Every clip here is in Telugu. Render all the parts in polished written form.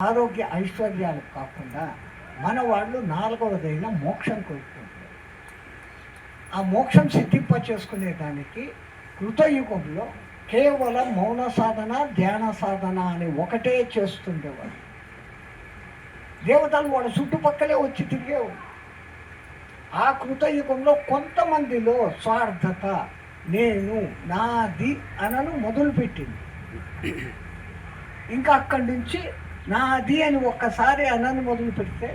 ఆరోగ్య ఐశ్వర్యాలు కాకుండా మన వాళ్ళు నాలుగవదైన మోక్షం కోరుకుంటారు. ఆ మోక్షం సిద్ధింప చేసుకునే దానికి కృతయుగంలో కేవలం మౌన సాధన, ధ్యాన సాధన అని ఒకటే చేస్తుండేవాడు. దేవతలు వాళ్ళ చుట్టుపక్కలే వచ్చి తిరిగేవాడు. ఆ కృతయుగంలో కొంతమందిలో స్వార్థత, నేను, నాది అనను మొదలుపెట్టింది. ఇంకా అక్కడి నుంచి నాది అని ఒక్కసారి అనను మొదలు పెడితే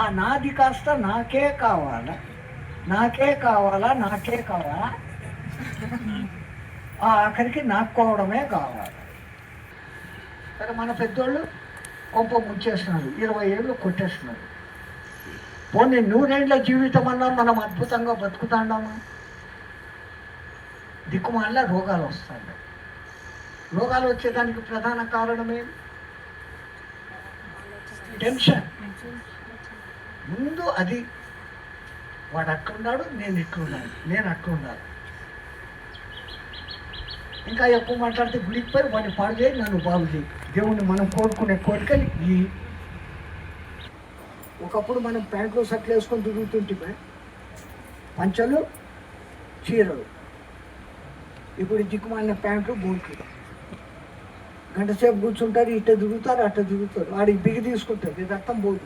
ఆ నాది కాస్త నాకే కావాలా, నాకే కావాలా, నాకే కావాలా, ఆఖరికి నాక్కోవడమే కావాలి. సరే, మన పెద్దోళ్ళు కొంప ముంచేస్తున్నారు, 20 ఏళ్ళు కొట్టేస్తున్నారు. పోనీ 100 ఏళ్ళ జీవితం అన్నా మనం అద్భుతంగా బతుకుతాండామా? దిక్కుమాల రోగాలు వస్తాయి. రోగాలు వచ్చేదానికి ప్రధాన కారణమే టెన్షన్. ముందు అది వాడు అట్లున్నాడు, నేను ఇట్లున్నాను, నేను అట్లున్నాను. ఇంకా ఎక్కువ మాట్లాడితే గుడికి పోయి వాడిని పాడు చేయి, నన్ను బాగు చేయి. దేవుణ్ణి మనం కోరుకునే కోరికలు ఈ. ఒకప్పుడు మనం ప్యాంట్లు షర్ట్లు వేసుకొని తిరుగుతుంటే పంచలు, చీరలు. ఇప్పుడు దిక్కుమాలిన ప్యాంట్లు, బూట్లు. గంట సేపు కూర్చుంటారు, ఇట్ట దిగుతారు, అట్ట దిగుతారు. వాడికి బిగి తీసుకుంటారు, ఇది రక్తం పోదు.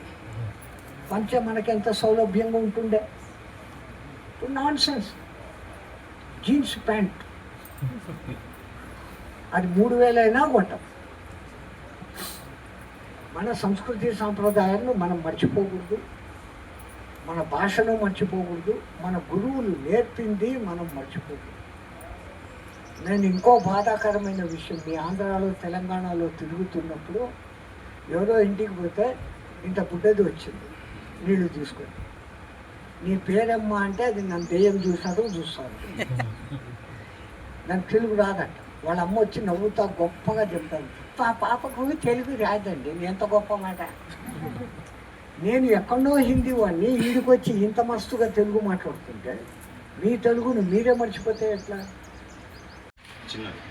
పంచ మనకి ఎంత సౌలభ్యంగా ఉంటుండే. Non sense. జీన్స్ ప్యాంట్ అది 3000 అయినా కొంటాం. మన సంస్కృతి సాంప్రదాయాలను మనం మర్చిపోకూడదు, మన భాషను మర్చిపోకూడదు, మన గురువులు నేర్పింది మనం మర్చిపోకూడదు. నేను ఇంకో బాధాకరమైన విషయం, మీ ఆంధ్రాలో తెలంగాణలో తిరుగుతున్నప్పుడు ఎవరో ఇంటికి పోతే ఇంత బుడ్డది వచ్చింది, నీళ్లు తీసుకొని. నీ పేరమ్మా అంటే అది నన్ను దెయ్యం చూస్తాడు. నాకు తెలుగు రాదట. వాళ్ళ అమ్మ వచ్చి నవ్వుతా గొప్పగా చెప్తాను, పాపకు తెలుగు రాదండి. ఎంత గొప్ప మాట. నేను ఎక్కడో హిందీ వాడిని, వీడికి వచ్చి ఇంత మస్తుగా తెలుగు మాట్లాడుతుంటే మీ తెలుగును మీరే మర్చిపోతే ఎట్లా? చిన్నది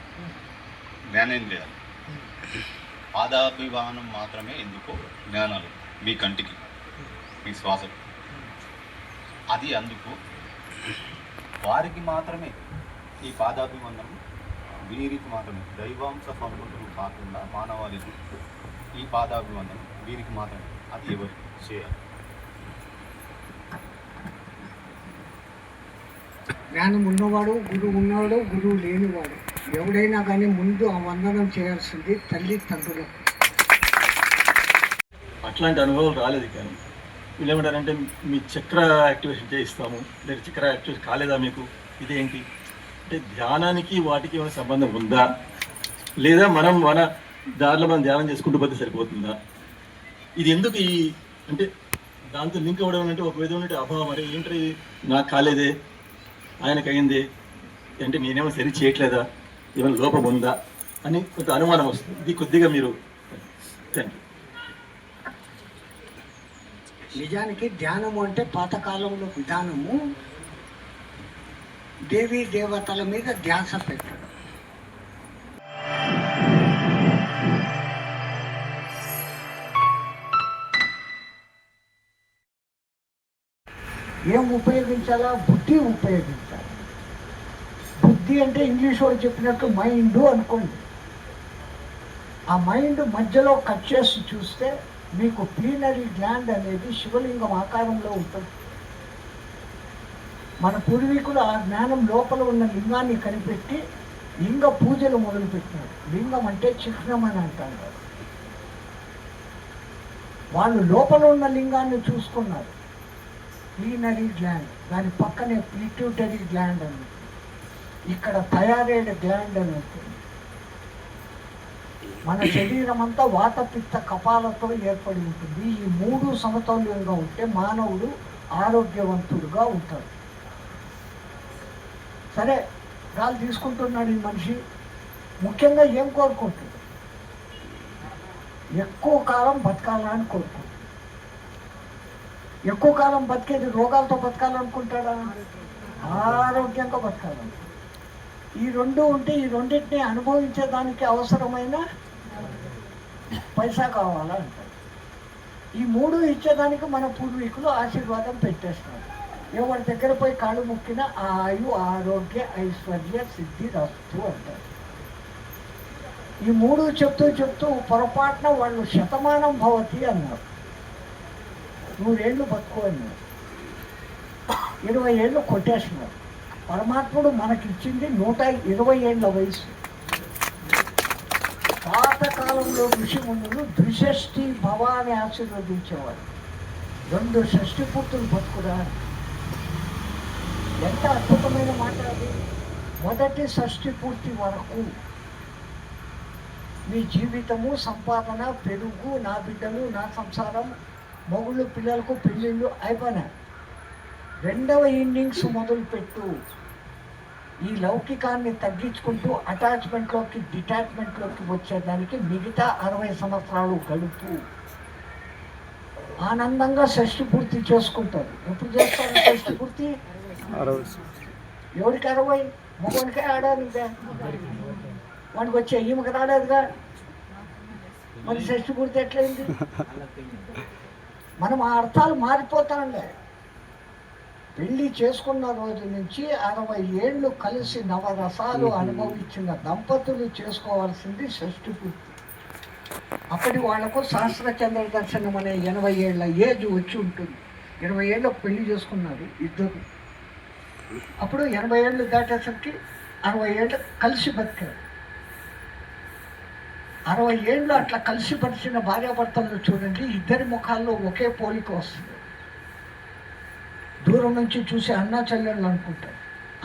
జ్ఞానేంద్రియాలు, పాదాభిమానం మాత్రమే ఎందుకో జ్ఞానాలు మీ కంటికి, మీ శ్వాసకు. అది అందుకు వారికి మాత్రమే ఈ పాదాభిమానం, వీరికి మాత్రమే. దైవాంశ సంబంధులు కాకుండా మానవాళికి ఈ పాదాభిమానం వీరికి మాత్రమే. అది ఎవరికి చేయాలి? జ్ఞానం ఉన్నవాడు, గురువు ఉన్నవాడు, గురువు లేనివాడు ఎవడైనా కానీ ముందు ఆ వందనం చేయాల్సింది తల్లిదండ్రులకు. అట్లాంటి అనుభవాలు రాలేదు. కానీ వీళ్ళు ఏమంటారంటే మీ చక్ర యాక్టివేషన్ చేయిస్తాము, లేదా చక్ర యాక్టివేషన్ కాలేదా మీకు, ఇదేంటి అంటే ధ్యానానికి వాటికి ఏమైనా సంబంధం ఉందా, లేదా మనం మన దారిలో మనం ధ్యానం చేసుకుంటూ పోతే సరిపోతుందా? ఇది ఎందుకు ఈ అంటే దాంతో లింక్ అవ్వడం అంటే ఒక విధమైన అభావం. మరి ఏంటి నాకు కాలేదే, ఆయనకు అయింది అంటే నేనేమో సరి చేయట్లేదా, ఏమైనా లోపం ఉందా అని కొంత అనుమానం వస్తుంది. ఇది కొద్దిగా మీరు థ్యాంక్ యూ. నిజానికి ధ్యానము అంటే పాతకాలంలో విధానము దేవీ దేవతల మీద ధ్యాస పెట్టడం. ఏం ఉపయోగించాలా? బుద్ధి ఉపయోగించాలి. బుద్ధి అంటే ఇంగ్లీష్ వాడు చెప్పినట్టు మైండ్ అనుకోండి. ఆ మైండ్ మధ్యలో కట్ చేసి చూస్తే మీకు ప్లీనరీ గ్లాండ్ అనేది శివలింగం ఆకారంలో ఉంటుంది. మన పూర్వీకులు ఆ జ్ఞానం లోపల ఉన్న లింగాన్ని కనిపెట్టి లింగ పూజలు మొదలుపెట్టినారు. లింగం అంటే చిహ్నం అని అంటారు. వాళ్ళు లోపల ఉన్న లింగాన్ని చూసుకున్నారు. ప్లీనరీ గ్లాండ్, దాని పక్కనే పిట్యూటరీ గ్లాండ్ అని, ఇక్కడ థైరాయిడ్ గ్లాండ్ అని ఉంటుంది. మన శరీరం అంతా వాత, పిత్త, కపాలతో ఏర్పడి ఉంటుంది. ఈ 3 సమతౌల్యంగా ఉంటే మానవుడు ఆరోగ్యవంతుడుగా ఉంటాడు. సరే, గాలి తీసుకుంటున్నాడు ఈ మనిషి. ముఖ్యంగా ఏం కోరుకుంటాడు? ఎక్కువ కాలం బతకాలని కోరుకుంటాడు. ఎక్కువ కాలం బతికేది రోగాలతో బతకాలనుకుంటాడా? ఆరోగ్యంగా బతకాలని. ఈ 2 ఉంటే ఈ రెండింటిని అనుభవించేదానికి అవసరమైన పైసా కావాలా అంటారు. ఈ మూడు ఇచ్చేదానికి మన పూర్వీకులు ఆశీర్వాదం పెట్టేస్తున్నారు. ఎవరి దగ్గర పోయి కాళ్ళు మొక్కిన ఆయు ఆరోగ్య ఐశ్వర్య సిద్ధి రస్తు అంటారు. ఈ మూడు చెప్తూ పొరపాటున వాళ్ళు శతమానం భవతి అన్నారు. 100 ఏళ్ళు బతుకు అన్నారు. 20 ఏళ్ళు కొట్టేస్తున్నారు. పరమాత్ముడు మనకిచ్చింది 120 ఏళ్ళ వయసు. పాతకాలంలో ఋషిమునులు ద్విషష్ఠి భవాన్ని ఆశీర్వదించేవారు. 2 షష్ఠి పూర్తులు బతుకురా. ఎంత అద్భుతమైన మాట అది. మొదటి షష్ఠి పూర్తి వరకు మీ జీవితము, సంపాదన, పెరుగు, నా బిడ్డలు, నా సంసారం, మొగుళ్ళు, పిల్లలకు పెళ్ళిళ్ళు అయిపోయినాయి. 2వ ఇన్నింగ్స్ మొదలుపెట్టు. ఈ లౌకికాన్ని తగ్గించుకుంటూ అటాచ్మెంట్లోకి, డిటాచ్మెంట్లోకి వచ్చేదానికి మిగతా 60 సంవత్సరాలు గడుపు. ఆనందంగా షష్ఠి పూర్తి చేసుకుంటారు. ఎప్పుడు చేస్తారు షష్ఠి పూర్తి? ఎవరికి 60? మగవానికి ఆడాలిగా. వాడికి వచ్చే ఈమెకి రాలేదుగా. మరి షష్ఠి పూర్తి ఎట్లయింది? మనం ఆ అర్థాలు మారిపోతాంలే. పెళ్లి చేసుకున్న రోజు నుంచి 60 ఏళ్ళు కలిసి నవరసాలు అనుభవించిన దంపతులు చేసుకోవాల్సింది షష్ఠి పూర్తి. అప్పటి వాళ్లకు సహస్రచంద్ర దర్శనం అనే 80 ఏళ్ళ ఏజ్ వచ్చి ఉంటుంది. 20 ఏళ్ళకు పెళ్లి చేసుకున్నారు ఇద్దరు. అప్పుడు 80 ఏళ్ళు దాటేసరికి 60 ఏళ్ళు కలిసి బతికారు. 60 ఏళ్ళు అట్లా కలిసి పరిచిన భార్యాభర్తలను చూడండి, ఇద్దరి ముఖాల్లో ఒకే పోలిక వస్తుంది. దూరం నుంచి చూసి అన్నా చెల్లెళ్ళు అనుకుంటారు.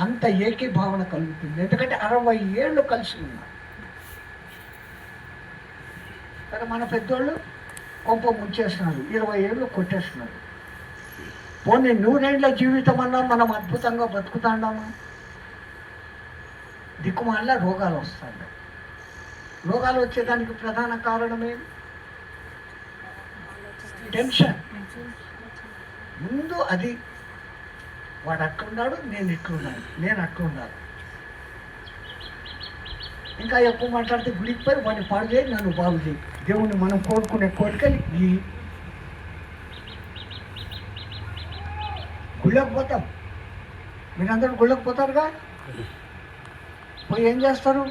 అంత ఏకీభావన కలుగుతుంది. ఎందుకంటే 60 ఏళ్ళు కలిసి ఉన్నారు. కానీ మన పెద్దోళ్ళు కొంప ముంచేస్తున్నారు, 20 ఏళ్ళు కొట్టేస్తున్నారు. పోనీ 100 ఏళ్ళ జీవితం అన్నా మనం అద్భుతంగా బతుకుతాండాము. దిక్కుమాల రోగాలు వస్తాయి. రోగాలు వచ్చేదానికి ప్రధాన కారణమే టెన్షన్. ముందు అది వాడు అట్లున్నాడు, నేను ఇట్లున్నాను, నేను అట్లున్నాను. ఇంకా ఎక్కువ మాట్లాడితే గుడికి పోయి వాడిని పాడు చేయి, నన్ను బాగు చేయి. దేవుణ్ణి మనం కోరుకునే కోరికలు ఈ గుళ్ళకు పోతాం. మీరందరూ గుళ్ళకు పోతారుగా. పోయి ఏం చేస్తారు?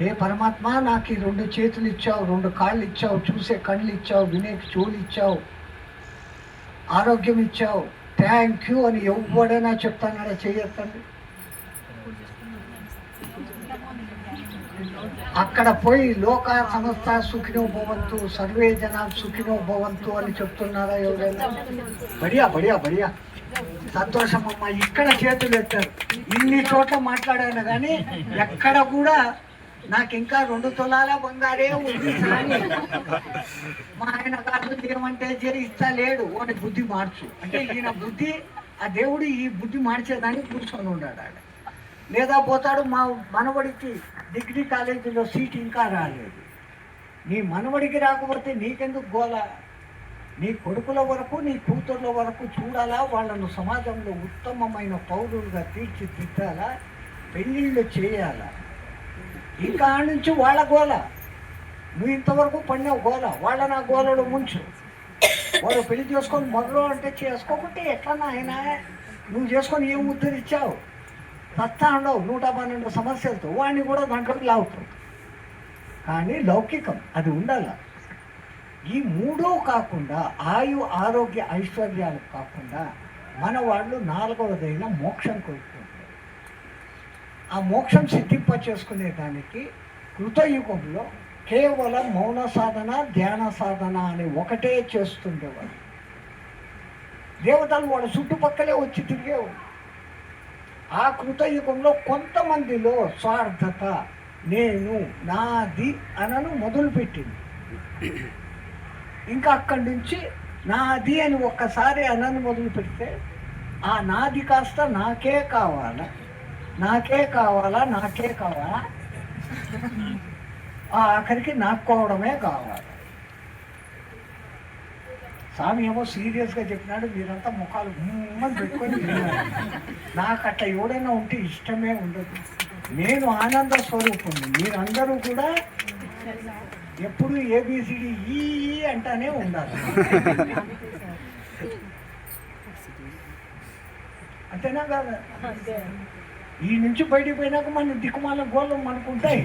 ఏ పరమాత్మ, నాకు ఈ 2 చేతులు ఇచ్చావు, 2 కాళ్ళు ఇచ్చావు, చూసే కళ్ళు ఇచ్చావు, వినే చెవులు ఇచ్చావు, ఆరోగ్యం ఇచ్చావు, థ్యాంక్ యూ అని ఎవడైనా చెప్తానాడా? చేయొద్దండి. అక్కడ పోయి లోక సమస్త సుఖినో భవంతు, సర్వే జనా సుఖినో భవంతు అని చెప్తున్నారా ఎవరైనా? బడియా బడియా బడియా, సంతోషమమ్మా. ఇక్కడ చేతులు ఎత్తారు. ఇన్ని చోట్ల మాట్లాడాను కానీ ఎక్కడ కూడా నాకు ఇంకా 2 తులాల బంగారే ఉంది కానీ మా ఆయన కాదు ఏమంటే ఇస్తా లేడు. వాడి బుద్ధి మార్చు అంటే ఈయన బుద్ధి, ఆ దేవుడు ఈ బుద్ధి మార్చేదానికి కూర్చొని ఉన్నాడు ఆడ. లేదా పోతాడు, మా మనవడికి డిగ్రీ కాలేజీలో సీట్ ఇంకా రాలేదు. నీ మనవడికి రాకపోతే నీకెందుకు గోల? నీ కొడుకుల వరకు, నీ కూతుర్ల వరకు చూడాలా, వాళ్ళను సమాజంలో ఉత్తమమైన పౌరులుగా తీర్చిదిద్దాలా, పెళ్ళిళ్ళు చేయాలా. ఇంకా నుంచి వాళ్ళ గోల. నువ్వు ఇంతవరకు పడినావు గోల, వాళ్ళ నా గోలలో ముంచు. వాడు పెళ్లి చేసుకొని మొదలు అంటే చేసుకోకుంటే ఎట్లా ఆయన? నువ్వు చేసుకొని ఏం ఉద్ధరించావు? సత్తా ఉండవు 112 సమస్యలతో. వాడిని కూడా దాంట్లోకి లాగుతావు. కానీ లౌకికం అది ఉండాల. ఈ 3 కాకుండా, ఆయు ఆరోగ్య ఐశ్వర్యాలు కాకుండా మన వాళ్ళు 4వదైన మోక్షం కోరుకుంటారు. ఆ మోక్షం సిద్ధింప చేసుకునే దానికి కృతయుగంలో కేవలం మౌన సాధన, ధ్యాన సాధన అని ఒకటే చేస్తుండేవాడు. దేవతలు వాడు చుట్టుపక్కలే వచ్చి తిరిగేవాడు. ఆ కృతయుగంలో కొంతమందిలో స్వార్థత, నేను, నాది అనను మొదలుపెట్టింది. ఇంకా అక్కడి నుంచి నాది అని ఒక్కసారి అనను మొదలు పెడితే ఆ నాది కాస్త నాకే కావాలా, నాకే కావాలా, నాకే కావాలా, ఆఖరికి నాక్కోవడమే కావాలి. స్వామి ఏమో సీరియస్గా చెప్పినాడు, మీరంతా ముఖాలు పెట్టుకొని విన్నారు. నాకు అట్లా ఎవడైనా ఉంటే ఇష్టమే ఉండదు. నేను ఆనంద స్వరూపుణ్ణి. మీరందరూ కూడా ఎప్పుడు ఏబిసిడి ఈ అంటానే ఉండాలి. అంతేనా కాదా? ఈ నుంచి బయటికి పోయినాక మన దిక్కుమాల గోళ్ళు మనకుంటాయి.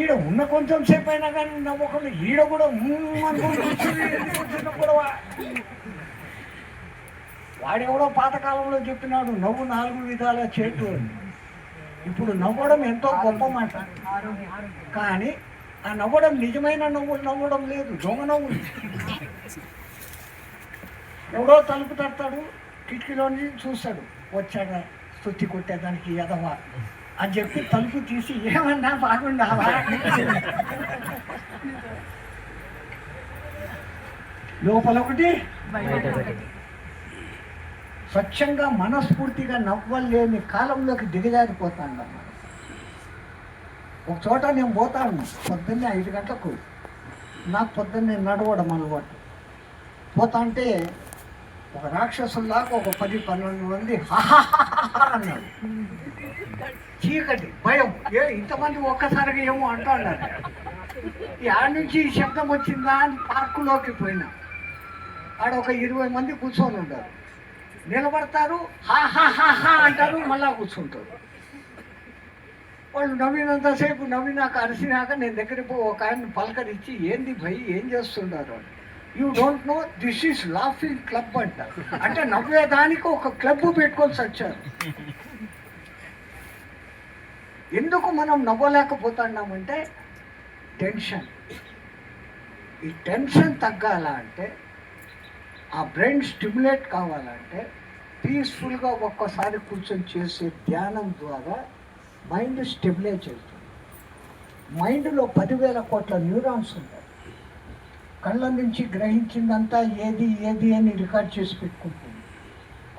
ఈడ ఉన్న కొంచెం సేపు అయినా కానీ నవ్వకుండా ఈడ కూడా కూడా వాడెవడో పాతకాలంలో చెప్పినాడు నవ్వు 4 విధాల చేటు అని. ఇప్పుడు నవ్వడం ఎంతో గొప్ప మాట, కానీ ఆ నవ్వడం నిజమైన నవ్వులు నవ్వడం లేదు, దొంగ నవ్వులు. ఎవడో తలుపు తడతాడు, కిటికీలోని చూస్తాడు, వచ్చాడా స్తుతి కొట్టేదానికి ఎదవా అని చెప్పి తలుపు తీసి ఏమన్నా బాగుండావా లోపల ఒకటి స్వచ్ఛంగా మనస్ఫూర్తిగా నవ్వలేని కాలంలోకి దిగజారిపోతాను అన్నమాట. ఒక చోట నేను పోతాను పొద్దున్నే 5 గంటలకు. నాకు పొద్దున్నే నడవడం అలవాటు. పోతా అంటే ఒక రాక్షసుల్లాగా ఒక 10-12 మంది అన్నాడు. చీకటి, భయం, ఇంతమంది ఒక్కసారిగా ఏమో అంటూ ఉన్నారు. ఆడ నుంచి ఈ శబ్దం వచ్చిందా అని పార్కులోకి పోయినా. ఆడ ఒక 20 మంది కూర్చొని ఉంటారు. నిలబడతారు, హాహాహా అంటారు, మళ్ళా కూర్చుంటారు. వాళ్ళు నవ్వినంతసేపు నవ్వినాక అరిసినాక నేను దగ్గరికి ఒక ఆయన పలకరించి ఏంది భయ్ ఏం చేస్తున్నారు అని. You don't know this is laughing club అంట. అంటే నవ్వేదానికి ఒక క్లబ్ పెట్టుకొని వచ్చారు. ఎందుకు మనం నవ్వలేకపోతున్నామంటే టెన్షన్. ఈ టెన్షన్ తగ్గాల అంటే, ఆ బ్రెయిన్ స్టిమ్యులేట్ కావాలంటే పీస్ఫుల్గా ఒక్కసారి కూర్చొని చేసే ధ్యానం ద్వారా మైండ్ స్టెబిలైజ్ అవుతుంది. మైండ్లో 10,000 కోట్ల న్యూరాన్స్ ఉంటాయి. కళ్ళ నుంచి గ్రహించిందంతా ఏది ఏది అని రికార్డ్ చేసి పెట్టుకుంటుంది.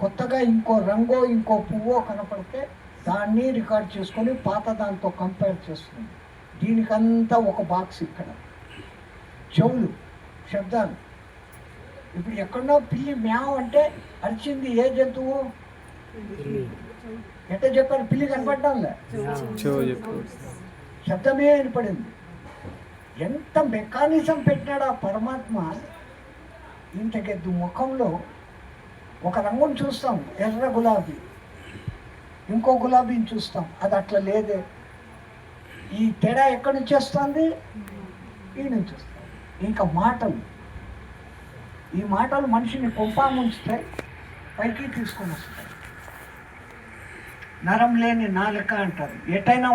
కొత్తగా ఇంకో రంగో ఇంకో పువ్వో కనపడితే దాన్ని రికార్డ్ చేసుకొని పాత దాంతో కంపేర్ చేస్తుంది. దీనికంతా ఒక బాక్స్ ఇక్కడ. చెవులు, శబ్దాలు. ఇప్పుడు ఎక్కడో పిల్లి మ్యావ్ అంటే అరిచింది ఏ జంతువు? ఎట్లా చెప్పారు? పిల్లి కనపడ్డాంలే, శబ్దమే వినపడింది. ఎంత మెకానిజం పెట్టినాడు ఆ పరమాత్మ. ఇంతకెద్దు ముఖంలో ఒక రంగుని చూస్తాం, ఎర్ర గులాబీ, ఇంకో గులాబీని చూస్తాం, అది అట్లా లేదే. ఈ తేడా ఎక్కడి నుంచి వస్తుంది? ఈ నుంచి వస్తుంది. ఇంకా మాటలు, ఈ మాటలు మనిషిని కొంపా ముంచుతాయి, పైకి తీసుకొని వస్తాయి. నరం లేని నాలుక అంటారు. ఎటైనా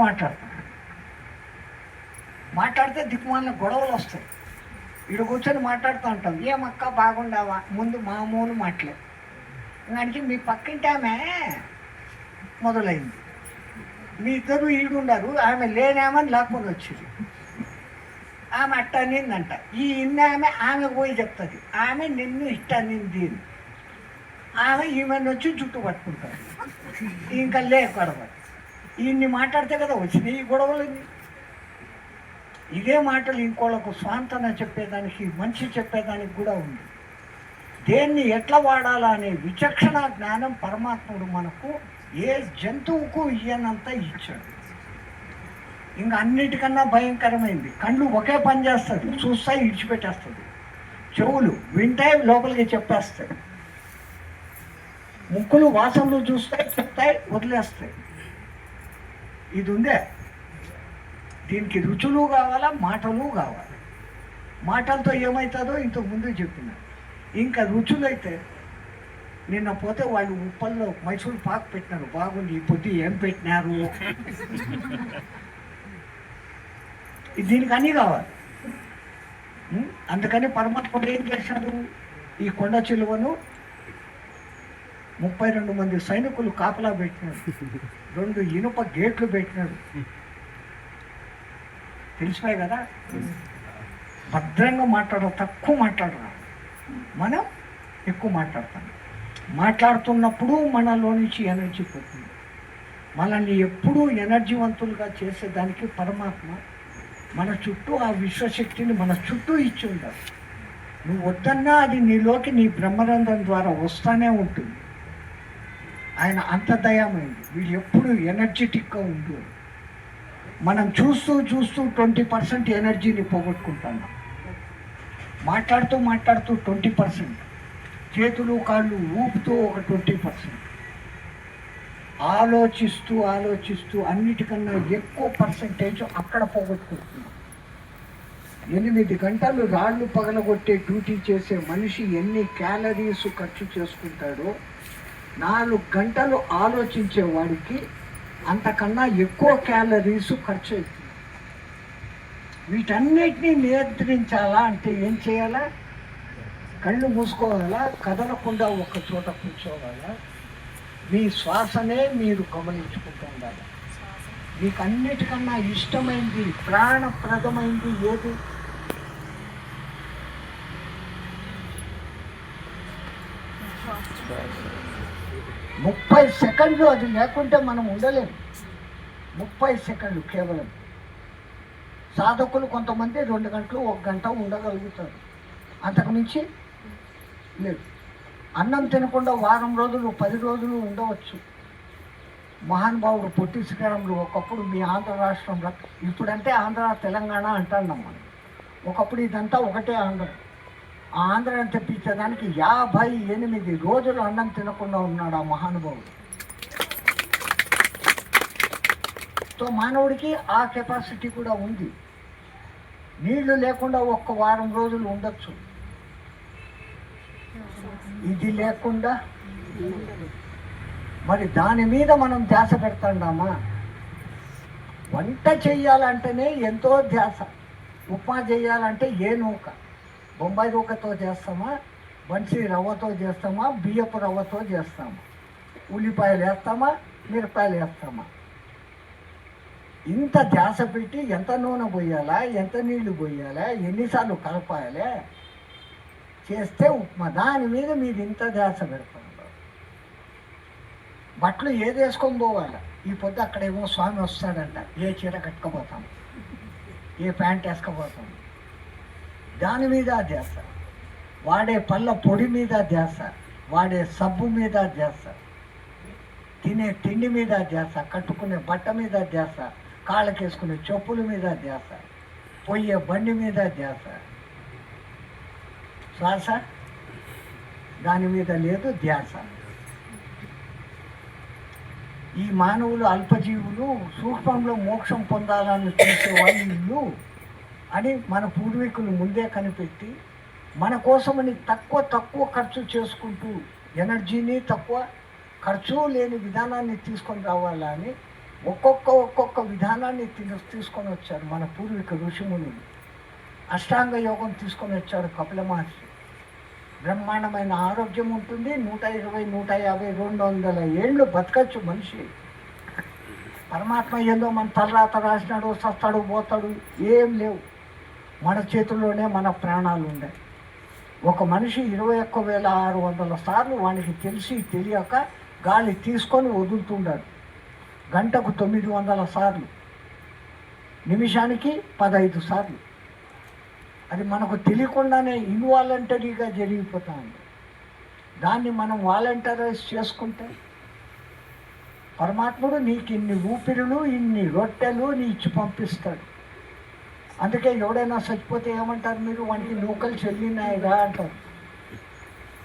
మాట్లాడితే దిక్కుమాలిన గొడవలు వస్తాయి. ఇక్కడ కూర్చొని మాట్లాడుతూ ఉంటాం, ఏమక్క బాగుండావా, ముందు మామూలు మాటలే. అంటే మీ పక్కింటి ఆమె మొదలైంది, మీ ఇద్దరు ఈడుండారు, ఆమె లేనామని లాక్కొని వచ్చింది. ఆమె అట్ట అనిందంట. ఈ ఆమె పోయి చెప్తుంది, ఆమె నిన్ను ఇష్ట అనింది. ఆమె ఈమెను వచ్చి జుట్టు పట్టుకుంటారు. ఇంకా గొడవ. ఇన్ని మాట్లాడితే కదా వచ్చినాయి ఈ గొడవలన్నీ. ఇదే మాటలు ఇంకోళ్ళకు స్వాంతన చెప్పేదానికి, మంచి చెప్పేదానికి కూడా ఉంది. దేన్ని ఎట్లా వాడాలా అనే విచక్షణ జ్ఞానం పరమాత్ముడు మనకు ఏ జంతువుకు ఇయ్యనంత ఇచ్చాడు. ఇంకా అన్నిటికన్నా భయంకరమైంది, కళ్ళు ఒకే పని చేస్తుంది, చూస్తాయి ఇడిచిపెట్టేస్తుంది. చెవులు వింటాయి, లోపలికి చెప్పేస్తాయి. ముక్కులు వాసనలు చూస్తాయి, చెప్తాయి, వదిలేస్తాయి. ఇది ఉందే. దీనికి రుచులు కావాలా, మాటలు కావాలి. మాటలతో ఏమవుతుందో ఇంతకు ముందు చెప్పిన. ఇంకా రుచులైతే నిన్న పోతే వాళ్ళు ఉప్పల్లో మైసూర్ పాక్ పెట్టినారు, బాగుంది, ఈ పొద్దు ఏం పెట్టినారు. దీనికి అన్నీ కావాలి. అందుకని పరమాత్ముడు ఏం చేశాడు? ఈ కొండ చిలువను 32 మంది సైనికులు కాపలా పెట్టినాడు, 2 ఇనుప గేట్లు పెట్టినాడు. తెలిసిపోయి కదా. భద్రంగా మాట్లాడరు, తక్కువ మాట్లాడరు. మనం ఎక్కువ మాట్లాడతాం. మాట్లాడుతున్నప్పుడు మనలో నుంచి ఎనర్జీ పోతుంది. మనల్ని ఎప్పుడూ ఎనర్జీవంతులుగా చేసేదానికి పరమాత్మ మన చుట్టూ ఆ విశ్వశక్తిని మన చుట్టూ ఇచ్చి ఉంటారు. నువ్వు వద్దన్నా అది నీలోకి నీ బ్రహ్మరంధ్రం ద్వారా వస్తానే ఉంటుంది. ఆయన అంత దయామైంది. వీడు ఎప్పుడు ఎనర్జెటిక్గా ఉండు. మనం చూస్తూ 20% ఎనర్జీని పోగొట్టుకుంటున్నాం. మాట్లాడుతూ 20%, చేతులు కాళ్ళు ఊపుతూ ఒక 20%, ఆలోచిస్తూ అన్నిటికన్నా ఎక్కువ పర్సంటేజ్ అక్కడ పోగొట్టుకుంటున్నాం. 8 గంటలు రాళ్ళు పగలగొట్టే డ్యూటీ చేసే మనిషి ఎన్ని క్యాలరీస్ ఖర్చు చేసుకుంటాడో 4 గంటలు ఆలోచించే వాడికి అంతకన్నా ఎక్కువ క్యాలరీస్ ఖర్చు అవుతుంది. వీటన్నిటినీ నియంత్రించాలా అంటే ఏం చేయాలా? కళ్ళు మూసుకోవాలా, కదలకుండా ఒక్క చోట కూర్చోవాలా, మీ శ్వాసనే మీరు గమనించుకుంటూ ఉండాలి. మీకు అన్నిటికన్నా ఇష్టమైంది, ప్రాణప్రదమైంది ఏది? ముప్పై సెకండ్లు అది లేకుంటే మనం ఉండలేము. 30 సెకండ్లు కేవలం. సాధకులు కొంతమంది 2 గంటలు 1 గంట ఉండగలుగుతారు, అంతకుమించి లేదు. అన్నం తినకుండా వారం రోజులు 10 రోజులు ఉండవచ్చు. మహానుభావుడు పొట్టి శ్రీరాములు ఒకప్పుడు మీ ఆంధ్ర రాష్ట్రంలో, ఇప్పుడంటే ఆంధ్ర తెలంగాణ అంటున్నాం మనం, ఒకప్పుడు ఇదంతా ఒకటే ఆంధ్ర. ఆ ఆంధ్రాన్ని తెప్పించేదానికి 58 రోజులు అన్నం తినకుండా ఉన్నాడు ఆ మహానుభావుడు. సో మానవుడికి ఆ కెపాసిటీ కూడా ఉంది. నీళ్లు లేకుండా 1 వారం రోజులు ఉండొచ్చు, ఇది లేకుండా మరి దాని మీద మనం ధ్యాస పెడతాండామా? వంట చెయ్యాలంటేనే ఎంతో ధ్యాస. ఉప్మా చేయాలంటే ఏ నూక, బొంబాయి నూకతో చేస్తామా, బన్సీ రవ్వతో చేస్తామా, బియ్యపు రవ్వతో చేస్తామా, ఉల్లిపాయలు వేస్తామా, మిరపాయలు వేస్తామా? ఇంత ధ్యాస పెట్టి ఎంత నూనె పోయాలా, ఎంత నీళ్లు పోయాలా, ఎన్నిసార్లు కలపాలి చేస్తే ఉప్మా. దాని మీద మీరు ఇంత ధ్యాస పెడతారు. బట్టలు ఏది వేసుకొని పోవాలా? ఈ పొద్దు అక్కడేమో స్వామి వస్తాడంట, ఏ చీర కట్టుకోపోతాం, ఏ ప్యాంట్ వేసుకపోతాం, దాని మీద ధ్యాస. వాడే పళ్ళ పొడి మీద ధ్యాస, వాడే సబ్బు మీద ధ్యాస, తినే తిండి మీద ధ్యాస, కట్టుకునే బట్ట మీద ధ్యాస, కాళ్ళకేసుకునే చెప్పుల మీద ధ్యాస, పోయే బండి మీద ధ్యాస. శ్వాస దాని మీద లేదు ధ్యాస. ఈ మానవులు అల్పజీవులు, సూక్ష్మంలో మోక్షం పొందాలని చూసేవాళ్ళు వీళ్ళు అని మన పూర్వీకులు ముందే కనిపెట్టి మన కోసమని తక్కువ ఖర్చు చేసుకుంటూ ఎనర్జీని తక్కువ ఖర్చు లేని విధానాన్ని తీసుకొని రావాలా అని ఒక్కొక్క విధానాన్ని తీసుకొని వచ్చారు మన పూర్వీక ఋషిమునులు. అష్టాంగ యోగం తీసుకొని వచ్చాడు కపిల మహర్షి. బ్రహ్మాండమైన ఆరోగ్యం ఉంటుంది, 120, 150, 200 ఏళ్ళు బతకచ్చు మనిషి. పరమాత్మ ఏందో మన తలరాత రాసినాడు, సస్తాడు, పోతాడు, ఏం లేవు. మన చేతుల్లోనే మన ప్రాణాలు ఉన్నాయి. ఒక మనిషి 21,600 సార్లు వానికి తెలిసి తెలియక గాలి తీసుకొని వదులుతుండాడు. గంటకు 900 సార్లు, నిమిషానికి 15 సార్లు. అది మనకు తెలియకుండానే ఇన్వాలంటరీగా జరిగిపోతా ఉంది. దాన్ని మనం వాలంటరైజ్ చేసుకుంటే పరమాత్ముడు నీకు ఇన్ని ఊపిరులు, ఇన్ని రొట్టెలు నీ ఇచ్చి పంపిస్తాడు. అందుకే ఎవడైనా చచ్చిపోతే ఏమంటారు మీరు? వాడికి నూకలు చెల్లినాయిగా అంటారు.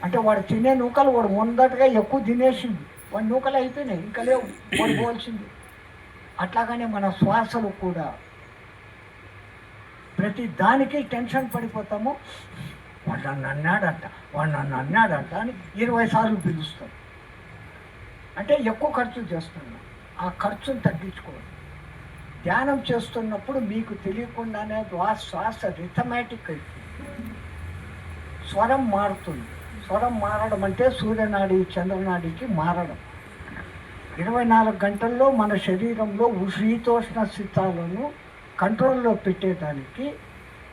అంటే వాడు తినే నూకలు వాడు మొదటగా ఎక్కువ తినేసింది, వాడి నూకలు అయిపోయినాయి, ఇంకా లేవు, వాడు పోవాల్సింది. అట్లాగనే మన శ్వాసలు కూడా ప్రతి దానికి టెన్షన్ పడిపోతాము. వాడు నన్ను అన్నాడంట అని 20 సార్లు పిలుస్తాం. అంటే ఎక్కువ ఖర్చు చేస్తున్నాం. ఆ ఖర్చును తగ్గించుకోవాలి. ధ్యానం చేస్తున్నప్పుడు మీకు తెలియకుండానే శ్వాస రిథమాటిక్ అయిపోతుంది, స్వరం మారుతుంది. స్వరం మారడం అంటే సూర్యనాడి చంద్రనాడికి మారడం. 24 గంటల్లో మన శరీరంలో శీతోష్ణ స్థితాలను కంట్రోల్లో పెట్టేదానికి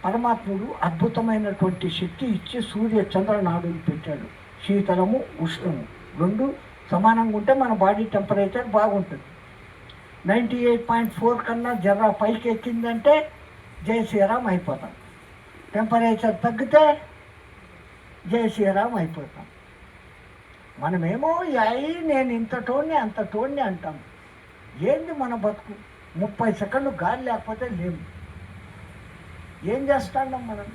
పరమాత్ముడు అద్భుతమైనటువంటి శక్తి ఇచ్చి సూర్య చంద్రనాడులు పెట్టాడు. శీతలము ఉష్ణము 2 సమానంగా ఉంటే మన బాడీ టెంపరేచర్ బాగుంటుంది. 98.4 కన్నా జర్రా పైకి ఎక్కిందంటే జై శ్రీరామ్ అయిపోతాం. టెంపరేచర్ తగ్గితే జై శ్రీరామ్ అయిపోతాం. మనమేమో అయి నేను ఇంత టోన్ని అంత టోన్ని అంటాం. ఏంది మన బతుకు? 30 సెకండ్లు గాలి లేకపోతే లేము. ఏం చేస్తాం మనం?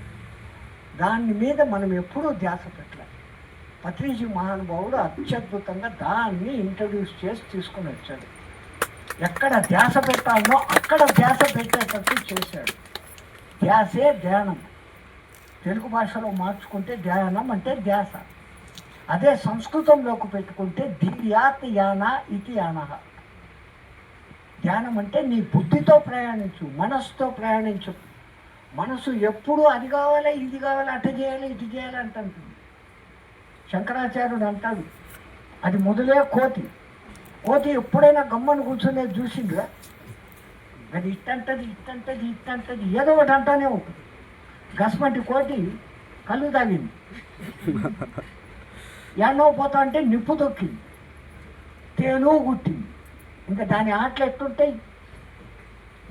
దాని మీద మనం ఎప్పుడూ ధ్యాస పెట్టలేదు. పత్రిజీ మహానుభావుడు అత్యద్భుతంగా దాన్ని ఇంట్రడ్యూస్ చేసి తీసుకుని వచ్చాడు. ఎక్కడ ధ్యాస పెట్టాలనో అక్కడ ధ్యాస పెట్టేటట్టు చేశాడు. ధ్యాసే ధ్యానం. తెలుగు భాషలో మార్చుకుంటే ధ్యానం అంటే ధ్యాస. అదే సంస్కృతంలోకి పెట్టుకుంటే ధియాత్ యాన ఇతి యానః. ధ్యానం అంటే నీ బుద్ధితో ప్రయాణించు, మనస్సుతో ప్రయాణించు. మనసు ఎప్పుడు అది కావాలి, ఇది కావాలి, అటు చేయాలి, ఇటు చేయాలి అంటుంది. శంకరాచార్యుడు అంటాడు, అది మొదలే కోతి. కోతి ఎప్పుడైనా గమ్మను కూర్చొనేది చూసిండ్రా? అది ఇట్టంటది ఏదో ఒకటి అంటానే ఉంటుంది. గస్మంటి కోటి కళ్ళు తాగింది, ఎన్నో పోతా అంటే నిప్పు తొక్కింది, తేను గుట్టింది. ఇంకా దాని ఆటలు ఎట్టుంటాయి?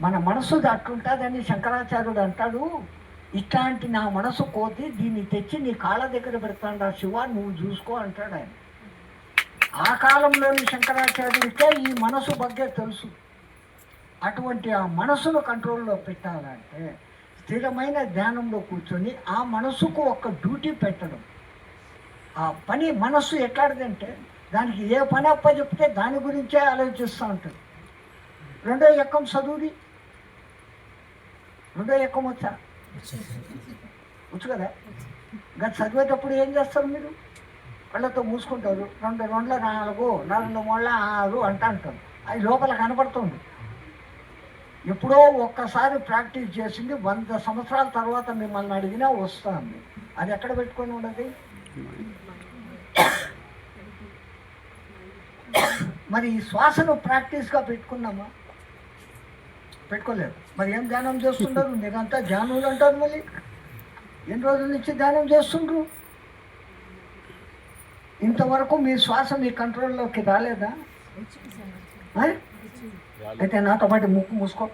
మన మనసు అట్లుంటుందని శంకరాచార్యుడు అంటాడు. ఇట్లాంటి నా మనసు కోతి, దీన్ని తెచ్చి నీ కాళ్ళ దగ్గర పెడతాడా శివ, నువ్వు చూసుకో అంటాడు ఆయన. ఆ కాలంలోని శంకరాచార్యుడికే ఈ మనసు బగ్గే తెలుసు. అటువంటి ఆ మనసును కంట్రోల్లో పెట్టాలంటే స్థిరమైన ధ్యానంలో కూర్చొని ఆ మనసుకు ఒక డ్యూటీ పెట్టడం. ఆ పని మనస్సు ఎట్లాంటిదంటే దానికి ఏ పని అప్ప చెప్తే దాని గురించే ఆలోచిస్తూ ఉంటుంది. రెండో ఎక్కం చదువుది, రెండో ఎక్కం వచ్చా వచ్చు కదా. ఇంకా చదివేటప్పుడు ఏం చేస్తారు మీరు? కళ్ళతో మూసుకుంటారు. 2 2 4 4 3 6 అంటారు. అది లోపల కనపడుతుంది. ఎప్పుడో ఒక్కసారి ప్రాక్టీస్ చేసింది 100 సంవత్సరాల తర్వాత మిమ్మల్ని అడిగినా వస్తుంది. అది ఎక్కడ పెట్టుకొని ఉండదు? మరి ఈ శ్వాసను ప్రాక్టీస్గా పెట్టుకున్నామా? పెట్టుకోలేదు. మరి ఏం ధ్యానం చేస్తుంటారు? మీరంతా ధ్యానులు అంటారు. మళ్ళీ ఎన్ని రోజుల నుంచి ధ్యానం చేస్తుండ్రు? ఇంతవరకు మీ శ్వాస మీ కంట్రోల్లోకి రాలేదా? అయితే నాతో పాటు ముక్కు మూసుకో.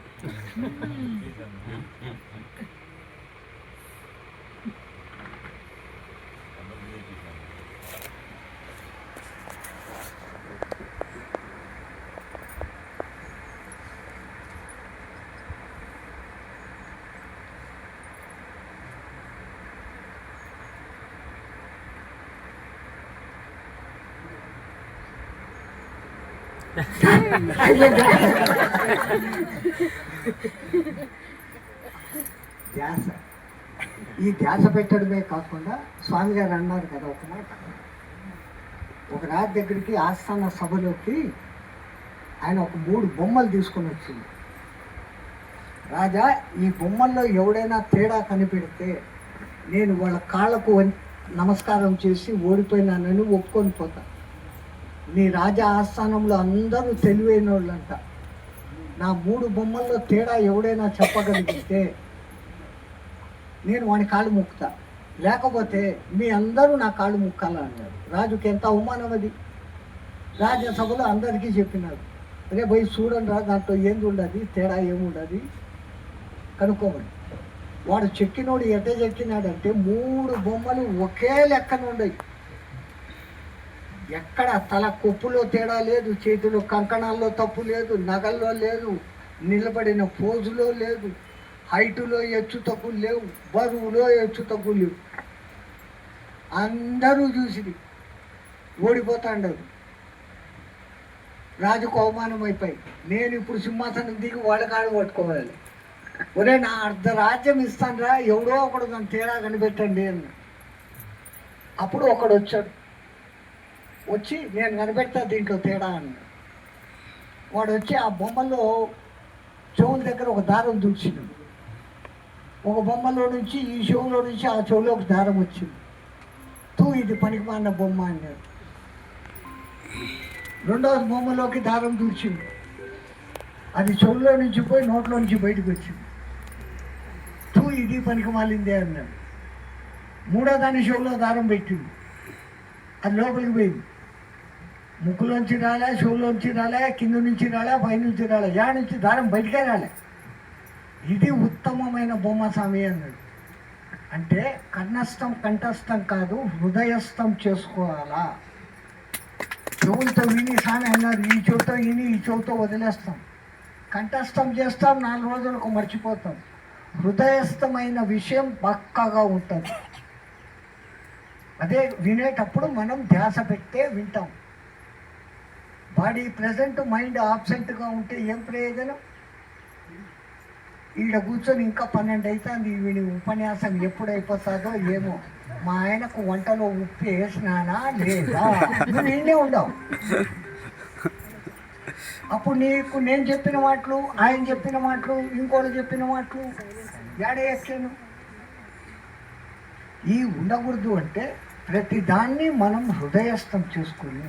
ధ్యాస. ఈ ధ్యాస పెట్టడమే కాకుండా స్వామి గారు అన్నారు కదా ఒక మాట. ఒక రాజు దగ్గరికి ఆస్థాన సభలోకి ఆయన ఒక 3 బొమ్మలు తీసుకొని వచ్చింది. రాజా, ఈ బొమ్మల్లో ఎవడైనా తేడా కనిపెడితే నేను వాళ్ళ కాళ్ళకు నమస్కారం చేసి ఓడిపోయినానని ఒప్పుకొని పోతా. నీ రాజా ఆస్థానంలో అందరూ తెలివైన వాళ్ళంట. నా 3 బొమ్మల్లో తేడా ఎవడైనా చెప్పగలిగితే నేను వాని కాళ్ళు ముక్కుతా, లేకపోతే మీ అందరూ నా కాళ్ళు ముక్కాలా అన్నాడు. రాజుకి ఎంత అవమానం అది. రాజ్యసభలో అందరికీ చెప్పినాడు, అరే పోయి చూడండి రా, దాంట్లో ఏంది ఉండదు, తేడా ఏముండదు కనుక్కోమని. వాడు చెక్కినోడు ఎట్ట చెక్కినాడంటే 3 బొమ్మలు ఒకే లెక్కన ఉండయి. ఎక్కడ తల కొప్పులో తేడా లేదు, చేతిలో కంకణాల్లో తప్పు లేదు, నగల్లో లేదు, నిలబడిన పోజులో లేదు, హైటులో హెచ్చు తగ్గులు లేవు, బరువులో హెచ్చు తగ్గులు లేవు. అందరూ చూసి ఓడిపోతాండరు. రాజుకు అవమానం అయిపోయి, నేను ఇప్పుడు సింహాసనం దిగి వాళ్ళ కాడు పట్టుకోవాలి. ఒరే, నా అర్ధరాజ్యం ఇస్తాను రా, ఎవడో ఒకడు నన్ను తేడా కనిపెట్టండి అన్న. అప్పుడు ఒకడు వచ్చాడు, వచ్చి నేను కనిపెడతా దీంట్లో తేడా అన్నాడు. వాడు వచ్చి ఆ బొమ్మలో చెవుల దగ్గర ఒక దారం దూర్చిండు. ఒక బొమ్మలో నుంచి ఈ చెవులో నుంచి ఆ చెవులో ఒక దారం వచ్చింది. ఇది పనికిమాలిన బొమ్మ అన్నాడు. రెండవ బొమ్మలోకి దారం దూర్చింది. అది చెవుల్లో నుంచి పోయి నోట్లో నుంచి బయటకు వచ్చింది. ఇది పనికిమాలిందే అన్నాడు. మూడో దాని చెవులో దారం పెట్టింది. అది లోపలికి పోయింది. ముక్కులోంచి రాలే, చెవులోంచి రాలే, కింద నుంచి రాలే, పైనుంచి రాలే, యా నుంచి దారం బయటకే రాలే. ఇది ఉత్తమమైన బొమ్మ స్వామి అన్నాడు. అంటే కర్ణస్థం కంఠస్థం కాదు, హృదయస్థం చేసుకోవాలా. చెవులతో విని స్వామి అన్నారు, ఈ చెవుతో విని ఈ చెవుతో వదిలేస్తాం, కంఠస్థం చేస్తాం, 4 రోజులకు మర్చిపోతాం. హృదయస్థమైన విషయం పక్కాగా ఉంటుంది. అదే వినేటప్పుడు మనం ధ్యాస పెట్టే వింటాం. బాడీ ప్రజెంట్, మైండ్ ఆబ్సెంట్గా ఉంటే ఏం ప్రయోజనం? ఈడ కూర్చొని ఇంకా 12 అవుతుంది, వీడి ఉపన్యాసం ఎప్పుడు అయిపోతుందో ఏమో. మా ఆయనకు వంటలో ఉప్పు వేసినానా లేదా, నువ్వు నిన్నే ఉండవు. అప్పుడు నీకు నేను చెప్పిన మాటలు, ఆయన చెప్పిన మాటలు, ఇంకోటి చెప్పిన మాటలు ఏడే ఎక్కాను. ఈ ఉండకూడదు అంటే ప్రతి దాన్ని మనం హృదయస్థం చేసుకుని,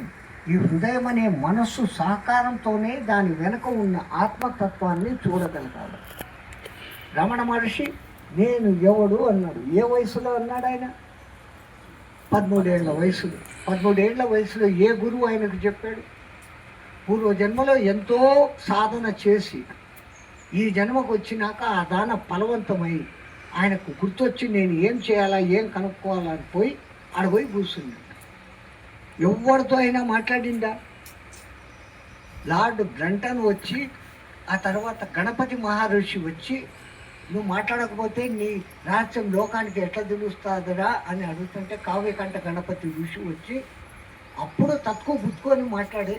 ఈ హృదయం అనే మనస్సు సహకారంతోనే దాని వెనుక ఉన్న ఆత్మతత్వాన్ని చూడగలగాలి. రమణ మహర్షి నేను ఎవడు అన్నాడు. ఏ వయసులో అన్నాడు ఆయన? 13 ఏళ్ల వయసులో. 13 ఏళ్ల వయసులో ఏ గురువు ఆయనకు చెప్పాడు? పూర్వజన్మలో ఎంతో సాధన చేసి ఈ జన్మకు వచ్చినాక ఆ దాన ఫలవంతమై ఆయనకు గుర్తొచ్చి నేను ఏం చేయాలా, ఏం కనుక్కోవాలని పోయి ఆడపోయి కూర్చున్నాడు. ఎవరితో అయినా మాట్లాడిందా? లార్డ్ బ్రంటన్ వచ్చి, ఆ తర్వాత గణపతి మహర్షి వచ్చి, నువ్వు మాట్లాడకపోతే నీ రహస్యం లోకానికి ఎట్లా తెలుస్తుందిరా అని అడుగుతుంటే కావ్యకంఠ గణపతి ఋషి వచ్చి అప్పుడు తక్కువ గుర్తుకొని మాట్లాడే.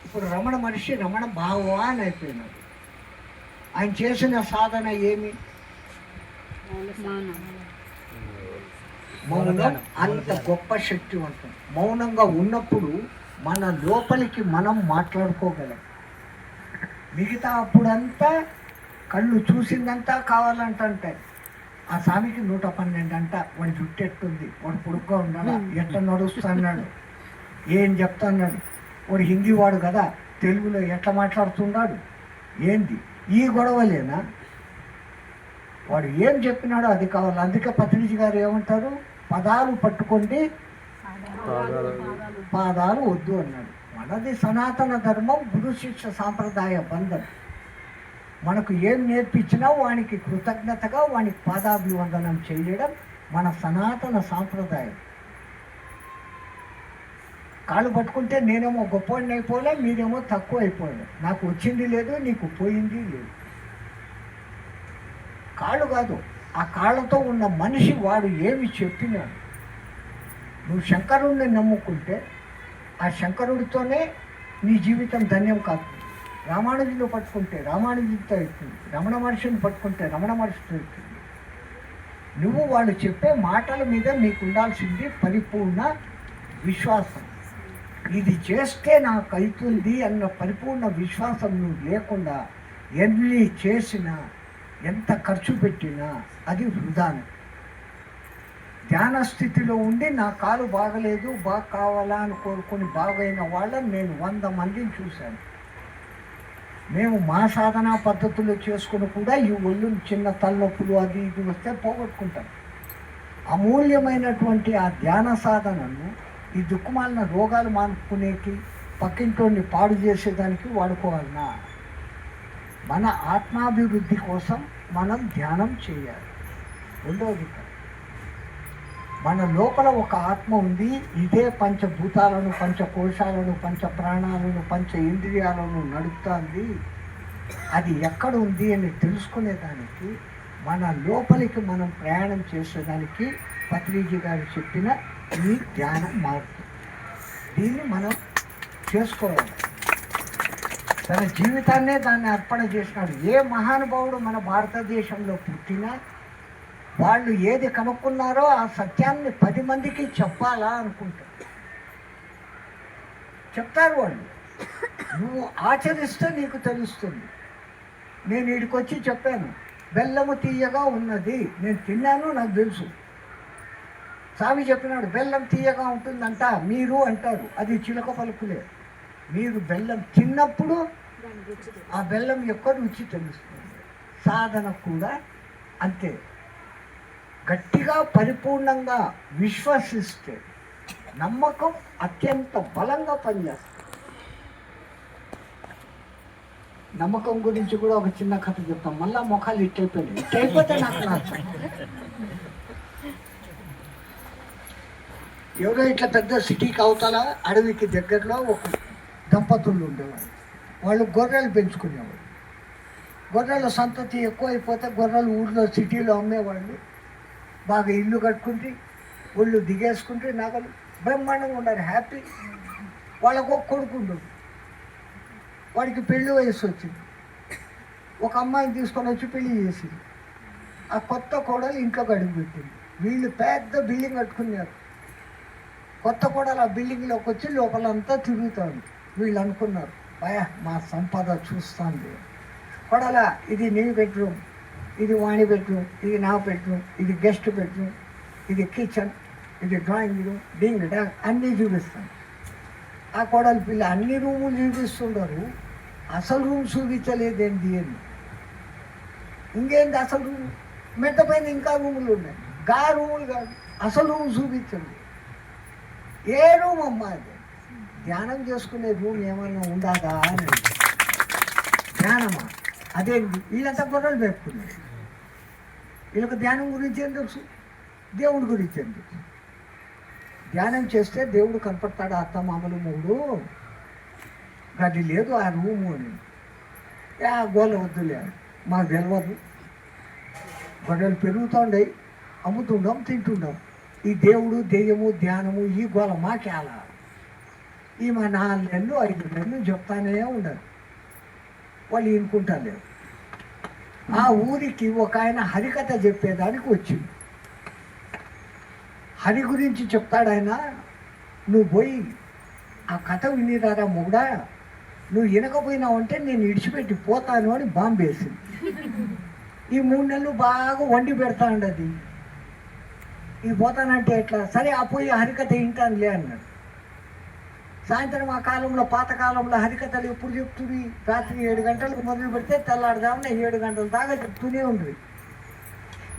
ఇప్పుడు రమణ మహర్షి రమణ భగవాన్ అయిపోయినాడు. ఆయన చేసిన సాధన ఏమి? మౌనం అంత గొప్ప శక్తివంతం. మౌనంగా ఉన్నప్పుడు మన లోపలికి మనం మాట్లాడుకోగలం. మిగతా అప్పుడంతా కళ్ళు చూసిందంతా కావాలంటే ఆ స్వామికి 112 అంట. వాడి జుట్టు ఎట్టుంది, వాడు పొడుగ్గా ఉన్నాడా, ఎట్లా నడుస్తున్నాడు, ఏం చెప్తున్నాడు, వాడు హిందీ వాడు కదా, తెలుగులో ఎట్లా మాట్లాడుతున్నాడు, ఏంది ఈ గొడవలేనా? వాడు ఏం చెప్పినాడో అది కావాలి. అందుకే పత్రిజీ గారు ఏమంటారు? పదాలు పట్టుకోండి, పాదాలు వద్దు అన్నాడు. మనది సనాతన ధర్మం, గురు శిక్ష సాంప్రదాయ బంధం. మనకు ఏం నేర్పించినా వానికి కృతజ్ఞతగా వానికి పాదాభివందనం చేయడం మన సనాతన సాంప్రదాయం. కాళ్ళు పట్టుకుంటే నేనేమో గొప్పవాడిని అయిపోలే, మీరేమో తక్కువ అయిపోలే, నాకు వచ్చింది లేదు, నీకు పోయింది లేదు. కాళ్ళు కాదు, ఆ కాళ్ళతో ఉన్న మనిషి వాడు ఏమి చెప్పినాడు. నువ్వు శంకరుడిని నమ్ముకుంటే ఆ శంకరుడితోనే నీ జీవితం ధన్యం కాదు. రామానుజులు పట్టుకుంటే రామానుజులతో అవుతుంది, రమణ మహర్షిని పట్టుకుంటే రమణ మహర్షితో అవుతుంది. నువ్వు వాళ్ళు చెప్పే మాటల మీద నీకు ఉండాల్సింది పరిపూర్ణ విశ్వాసం. ఇది చేస్తే నాకు అవుతుంది అన్న పరిపూర్ణ విశ్వాసం నువ్వు లేకుండా ఎన్ని చేసినా, ఎంత ఖర్చు పెట్టినా అది వృధానే. ధ్యాన స్థితిలో ఉండి నా కాలు బాగలేదు, బాగా కావాలా అని కోరుకొని బాగైన వాళ్ళని నేను 100 మందిని చూశాను. మేము మా సాధనా పద్ధతులు చేసుకుని కూడా ఈ ఒళ్ళు చిన్న తలనొప్పులు అది ఇది వస్తే పోగొట్టుకుంటాం. అమూల్యమైనటువంటి ఆ ధ్యాన సాధనను ఈ దుఃఖమాలిన రోగాలు మానుకునేకి, పక్కింటోని పాడు చేసేదానికి వాడుకోవాలన్నా? మన ఆత్మాభివృద్ధి కోసం మనం ధ్యానం చేయాలి. రెండవది, మన లోపల ఒక ఆత్మ ఉంది. ఇదే పంచభూతాలను, పంచకోశాలను, పంచ ప్రాణాలను, పంచ ఇంద్రియాలను నడుపుతుంది. అది ఎక్కడ ఉంది అని తెలుసుకునేదానికి, మన లోపలికి మనం ప్రయాణం చేసేదానికి పత్రిజీ గారు చెప్పిన ఈ ధ్యానం మార్గం. దీన్ని మనం చేసుకోవాలి. తన జీవితాన్నే దాన్ని అర్పణ చేసినాడు. ఏ మహానుభావుడు మన భారతదేశంలో పుట్టినా వాళ్ళు ఏది కనుక్కున్నారో ఆ సత్యాన్ని 10 మందికి చెప్పాలా అనుకుంటారు. చెప్తారు వాళ్ళు. నువ్వు ఆచరిస్తే నీకు తెలుస్తుంది. నేను వీడికి వచ్చి చెప్పాను, బెల్లము తీయగా ఉన్నది, నేను తిన్నాను, నాకు తెలుసు. స్వామి చెప్పినాడు బెల్లం తీయగా ఉంటుందంట, మీరు అంటారు, అది చిలక పలుకులే. మీరు బెల్లం తిన్నప్పుడు ఆ బెల్లం యొక్క రుచి తెలుస్తుంది. సాధన కూడా అంతే. గట్టిగా పరిపూర్ణంగా విశ్వసిస్తే నమ్మకం అత్యంత బలంగా పనిచేస్తుంది. నమ్మకం గురించి కూడా ఒక చిన్న కథ చెప్తాం. మళ్ళా మొఖాలు ఇట్టయిపోయినాయి. ఇట్టయిపోతే నాకు నచ్చదు. ఎవరో ఇట్లా పెద్ద సిటీకి అవతల అడవికి దగ్గరలో ఒక దంపతులు ఉండేవాళ్ళు. వాళ్ళు గొర్రెలు పెంచుకునేవాళ్ళు. గొర్రెల సంతతి ఎక్కువ అయిపోతే గొర్రెలు ఊళ్ళో సిటీలో అమ్మేవాళ్ళు. బాగా ఇల్లు కట్టుకుంటే ఒళ్ళు దిగేసుకుంటే నగలు బ్రహ్మాండంగా ఉన్నారు, హ్యాపీ. వాళ్ళకు ఒక కొడుకు ఉండదు. వాడికి పెళ్లి వయసు వచ్చింది. ఒక అమ్మాయిని తీసుకొని వచ్చి పెళ్లి చేసింది. ఆ కొత్త కోడలు ఇంట్లోకి అడుగు పెట్టింది. వీళ్ళు పెద్ద బిల్డింగ్ కట్టుకున్నారు. కొత్త కోడలు ఆ బిల్డింగ్లోకి వచ్చి లోపలంతా తిరుగుతుంది. వీళ్ళు అనుకున్నారు, భయా మా సంపద చూస్తుంది. కోడల, ఇది నీ బెడ్రూమ్, ఇది వాణి బెడ్రూమ్, ఇది నా బెడ్రూమ్, ఇది గెస్ట్ బెడ్రూమ్, ఇది కిచెన్, ఇది డ్రాయింగ్ రూమ్, డింగ్ డాంగ్ అన్నీ చూపిస్తాను. ఆ కోడలు పిల్ల అన్ని రూములు చూపిస్తుంటారు, అసలు రూమ్ చూపించలేదేంటి అని. ఇంకేంటి అసలు రూమ్? మెట్ట పైన ఇంకా రూములు ఉన్నాయి. గా రూములు కాదు, అసలు రూమ్ చూపించండి. ఏ రూమ్ అమ్మా అది? ధ్యానం చేసుకునే రూమ్ ఏమన్నా ఉండాదా అని. ధ్యానమా? అదేంటి? వీళ్ళంతా గొర్రెలు పెట్టుకున్నారు. వీళ్ళకి ధ్యానం గురించి ఏం తెలుసు? దేవుడి గురించి ఏం తెలుసు? ధ్యానం చేస్తే దేవుడు కనపడతాడు. అత్త మామలు మూడు గది లేదు ఆ రూము అని. గోల వద్దులే, మాకు తెలియదు. గొర్రెలు పెరుగుతుండే, అమ్ముతుండం, తింటుండం. ఈ దేవుడు దెయ్యము ధ్యానము ఈ గోల మాకేలా? ఈమె 4 నెలలు 5 నెలలు చెప్తానే ఉండదు. వాళ్ళు ఇనుకుంటారు. ఆ ఊరికి ఒక ఆయన హరికథ చెప్పేదానికి వచ్చింది. హరి గురించి చెప్తాడు ఆయన. నువ్వు పోయి ఆ కథ వినిరారా మొగుడా, నువ్వు వినకపోయినావంటే నేను ఇడిచిపెట్టి పోతాను అని బాంబేసింది. ఈ 3 నెలలు బాగా వండి పెడతా ఉండదు. ఇది పోతానంటే ఎట్లా? సరే ఆ పోయి హరికథ వింటానులే అన్నాడు. సాయంత్రం ఆ కాలంలో, పాతకాలంలో హరికథలు ఎప్పుడు చెప్తుంది? రాత్రి 7 గంటలకు మొదలు పెడితే తెల్లారుదామని 7 గంటల దాకా చెప్తూనే ఉంటుంది.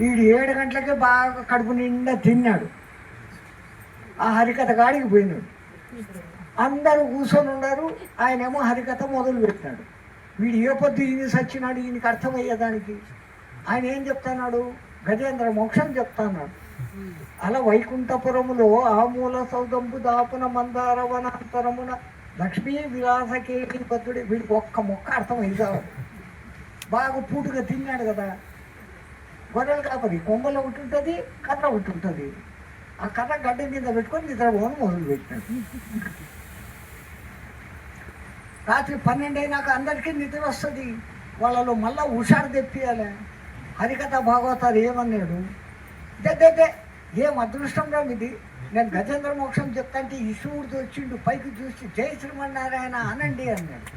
వీడు 7 గంటలకే బాగా కడుపు నిండా తిన్నాడు. ఆ హరికథ గాడికి పోయినాడు. అందరూ కూర్చొని ఉన్నారు. ఆయనేమో హరికథ మొదలు పెట్టినాడు. వీడు ఏ పొద్దు ఈయన సచ్చినాడు, ఈయనకి అర్థమయ్యేదానికి. ఆయన ఏం చెప్తున్నాడు? గజేంద్ర మోక్షం చెప్తున్నాడు. అలా వైకుంఠపురములో ఆ మూల సౌదంబు దాపున మందార వనాంతరమున లక్ష్మీ విలాసకేళి భద్రుడి. వీడికి ఒక్క మొక్క అర్థమైంది కావాలి. బాగా పూటుగా తిన్నాడు కదా. గొర్రెలు కాపరి కొమ్మలు ఒకటి ఉంటుంది, కర్ర ఒకటి ఉంటుంది. ఆ కర్ర గడ్డ కింద పెట్టుకొని నిద్రపోవడం మొదలు పెట్టాడు. రాత్రి 12 అయినాక అందరికీ నిద్ర వస్తుంది. వాళ్ళలో మళ్ళా హుషారు తెప్పియాలి. హరికథ భాగవతారు ఏమన్నాడు? దే ఏం అదృష్టం రా ఇది. నేను గజేంద్ర మోక్షం చెప్తాంటే ఈశ్వరుడు వచ్చిండు, పైకి చూసి జై శ్రీమన్నారాయణ అనండి అన్నాడు.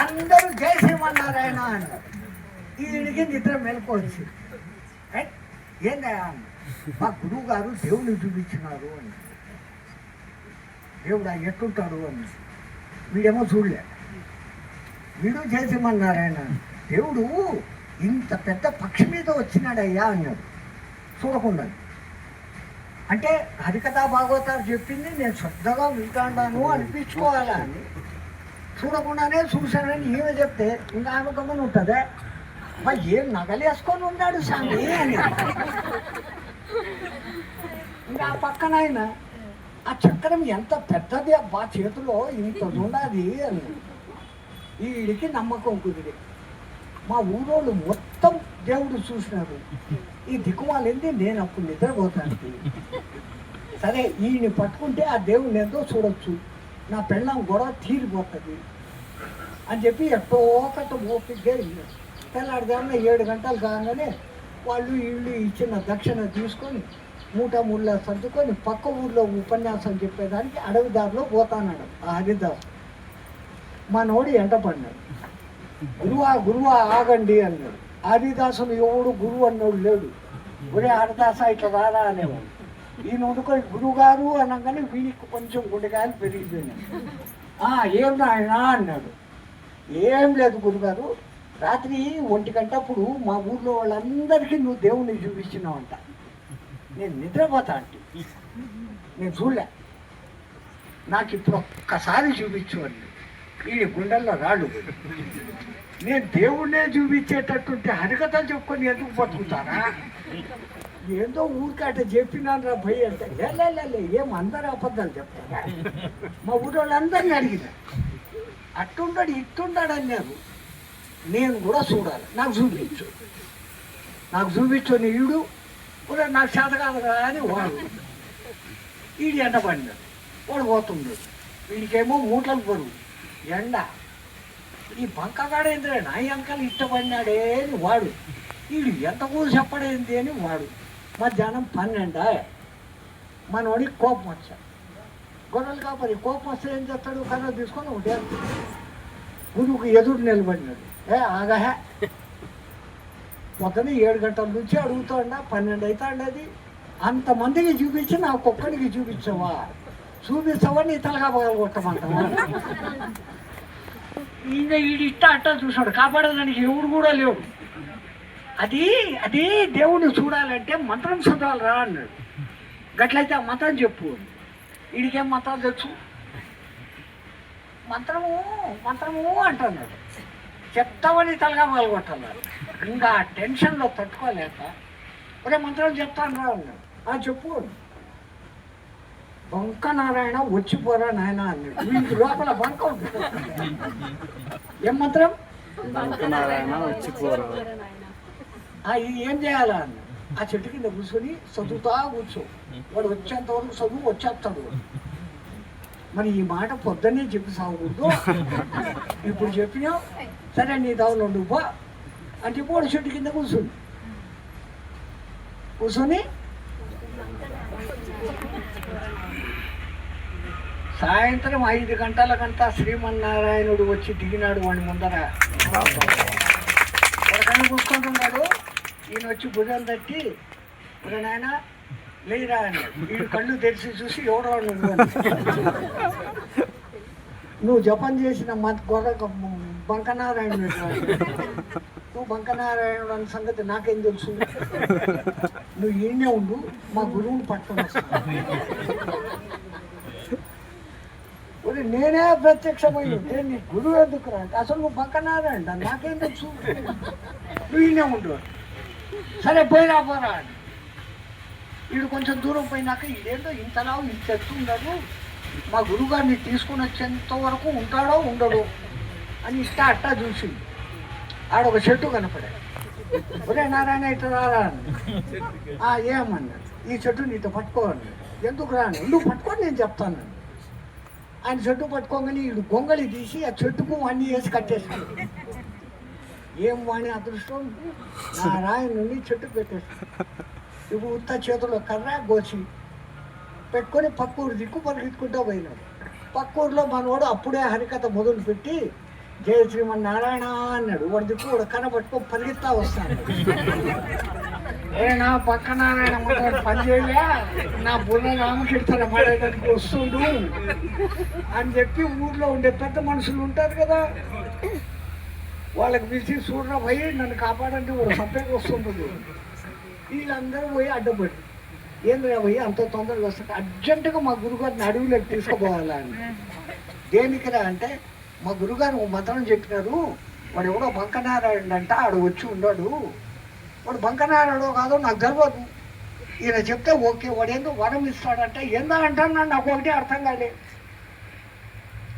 అందరూ జై శ్రీమన్నారాయణ అన్నారు. ఈయనకి నిద్ర మెలకొచ్చి, ఏందా మా గురువు గారు దేవుని చూపించినారు అని. దేవుడు ఎట్టుంటాడు అని. వీడేమో చూడలే. వీడు జై శ్రీమన్నారాయణ. దేవుడు ఇంత పెద్ద పక్షి మీద వచ్చినాడయ్యా అన్నాడు చూడకుండా. అంటే హరికథా భాగవతారు చెప్పింది నేను శ్రద్ధగా వింటాను అనిపించుకోవాలా అని చూడకుండానే చూశానని ఈమె చెప్తే ఇంకా ఆమె గమనం ఉంటుందే, మా ఏం నగలేసుకొని ఉన్నాడు స్వామి అని. ఇంకా ఆ పక్కన ఆయన ఆ చక్రం ఎంత పెద్దది అబ్బా, చేతిలో ఇంత ఉన్నది అని. వీడికి నమ్మకం కుదిరి మా ఊరోళ్ళు మొత్తం దేవుడు చూసినారు. ఈ దిక్కుమాలింది నేను అప్పుడు నిద్రపోతాను. సరే ఈయన పట్టుకుంటే ఆ దేవుడిని ఎంతో చూడొచ్చు, నా పెళ్ళం గొడవ తీరిపోతుంది అని చెప్పి ఎట్టో ఒకటి ఓపికగా వెళ్ళారు. తెల్లాడిదామన్నా 7 గంటలు కాగానే వాళ్ళు వీళ్ళు ఇచ్చిన దక్షిణ తీసుకొని మూట ముళ్ళ సర్దుకొని పక్క ఊర్లో ఉపన్యాసం చెప్పేదానికి అడవి దారిలో పోతాన్నాడు ఆ హరిదాసు. మా నోడి ఎంట పడినాడు. గురువా ఆగండి అన్నాడు. హరిదాసును ఎవడు గురువు అన్నోడు లేడు. ఒరే హరిదాస ఇట్లా రారా అనేవాడు. ఈయన వండుకొని గురువుగారు అనగానే వీడికి కొంచెం గుండెకాయలు పెరిగిపోయినాయి. ఏం నాయనా అన్నాడు. ఏం లేదు గురుగారు, రాత్రి 1 గంటప్పుడు మా ఊర్లో వాళ్ళందరికీ నువ్వు దేవుణ్ణి చూపించినావంట. నేను నిద్రపోతా అంటే నేను చూడలే, నాకు ఇప్పుడు ఒక్కసారి చూపించు అని. ఈ గుండెల్లో రాళ్ళు నేను దేవుణ్ణే చూపించేటట్టుంటే హరికథలు చెప్పుకొని ఎందుకు బతుకుతారా? ఏందో ఊరికాట చెప్పినాను రా భయ్ అంటే లే ఏం అందరూ అబద్ధాలు చెప్తారా? మా ఊరి వాళ్ళందరినీ అడిగిన అట్టుండాడు ఇట్టుండాడు అన్నారు. నేను కూడా చూడాలి, నాకు చూపించు ఈడు కూడా నాకు చేత కాదురా అని వాడు ఈడు ఎండ పడినాడు. వాడు పోతున్నాడు, వీడికేమో మూటలు బరువు ఎండ. ఈ బంకగాడేంద్రే నా వెనకాల ఇష్టపడినాడే అని వాడు, వీడు ఎంత కూడా చెప్పడేంది అని వాడు. మధ్యాహ్నం 12 మనోడికి కోపం వచ్చాడు. గొర్రెలు కాపరి కోపం వస్తే ఏం చేస్తాడు? కర్ర తీసుకొని ఒకటే గురువుకు ఎదురు నిలబడినాడు. ఆగహే పొద్దున 7 గంటల నుంచి అడుగుతాడా, 12 అవుతాండి. అది అంతమందికి చూపించి నాకు ఒక్కడికి చూపించావా నీ తలగా కొట్టమంటావా? ఇంకా వీడి అట్ట చూసాడు. కాపాడడానికి ఎవడు కూడా లేవు. అది దేవుడిని చూడాలంటే మంత్రం చదవాలరా అన్నాడు. గట్లయితే ఆ మంత్రం చెప్పు. వీడికేం మంత్రాలు తెచ్చు? మంత్రము అంటున్నాడు. చెప్తామని తలగా పాల్గొట్టన్నారు. ఇంకా ఆ టెన్షన్లో తట్టుకోలేక ఒరే మంత్రం చెప్తాను రా అన్నాడు. చెప్పు. బంక నారాయణ వచ్చిపోరా నాయన అన్నాడు. వీడికి లోపల బంక ఉంటుంది. ఏం మంత్రం? నారాయణ వచ్చిపోరా. ఇది ఏం చేయాలా అన్న. ఆ చెట్టు కింద కూర్చొని చదువుతా కూర్చో, వాడు వచ్చేంత వరకు చదువు వచ్చేస్తాడు. మరి ఈ మాట పొద్దున్నే చెప్పి సాగకూడదు. ఇప్పుడు చెప్పినా సరే నీ దావులు ఉండు అని చెప్పి వాడు చెట్టు కింద కూర్చొని సాయంత్రం 5 గంటలకంతా శ్రీమన్నారాయణుడు వచ్చి దిగినాడు వాడి ముందర. వాడికన్నా కూర్చుంటున్నాడు. ఈయన వచ్చి భుజాలు తట్టి ఒక నాయన లేరా అన్నాడు. వీడు కళ్ళు తెరిచి చూసి ఎవడో నువ్వు జపం చేసిన బంకనారాయణుడు, నువ్వు బంకనారాయణుడు అన్న సంగతి నాకేం తెలుసు? నువ్వు ఈయనే ఉండు, మా గురువుని పట్టుకుని వస్తాను. నేనే ప్రత్యక్షమై ఉంటే నీ గురువు ఎందుకు రా అంటే అసలు నువ్వు బంకనారాయణ నాకేం తెలుసు? నువ్వు ఈయనే ఉండు. సరే పోయిరా అని వీడు కొంచెం దూరం పోయినాక ఇదేంటో ఇంతలా ఇంత ఎత్తుండడు, మా గురువుగారిని తీసుకుని వచ్చేంత వరకు ఉంటాడో ఉండడు అని అట్టా చూసి ఆడొక చెట్టు కనపడాడు. ఒరే నారాయణ ఇట్లా రారా అని. ఏమన్నాడు, ఈ చెట్టు నీతో పట్టుకోవాలి. ఎందుకు రాను? నువ్వు పట్టుకొని నేను చెప్తాను. ఆయన చెట్టు పట్టుకోగానే వీడు గొంగళి తీసి ఆ చెట్టుకు అన్నీ వేసి కట్టేస్తాడు. ఏం వాణి అదృష్టం, నారాయణ నుండి చెట్టు పెట్టేస్తాడు. ఇప్పుడు ఉత్త చేతుల్లో కర్ర గోచి పెట్టుకొని పక్కూరు దిక్కు పరిగెత్తుకుంటూ పోయినాడు. పక్కూరులో మనవాడు అప్పుడే హరికథ మొదలు పెట్టి జయ శ్రీమన్నారాయణ అన్నాడు. వాడి దిక్కు వాడు కర్ర పట్టుకొని పరిగెత్తా వస్తాడు. నా పక్క నారాయణ పని చేయలే, నా బుర్ర రామకీర్తన మాడేదానికి వస్తుండు అని చెప్పి ఊర్లో ఉండే పెద్ద మనుషులు ఉంటారు కదా, వాళ్ళకి పిలిచి చూడరా పోయి నన్ను కాపాడంటే వాడు సపరేట్గా వస్తుంటుంది. వీళ్ళందరూ పోయి అడ్డపడి ఏంద్రా పోయి అంత తొందరగా వస్తుంది, అర్జెంటుగా మా గురుగారిని అడవిలోకి తీసుకుపోవాలా అని. దేనికిరా అంటే మా గురుగారు మంత్రం చెప్పినారు, వాడు ఎవడో బంకనారాయణ అంట ఆడు వచ్చి ఉన్నాడు, వాడు బంకనారాయణో కాదో నాకు తెలియదు, ఈయన చెప్తే ఓకే వాడు ఏందో వరం ఇస్తాడంటే ఏందా అంటాను. నాకు ఒకటే అర్థం కాలే.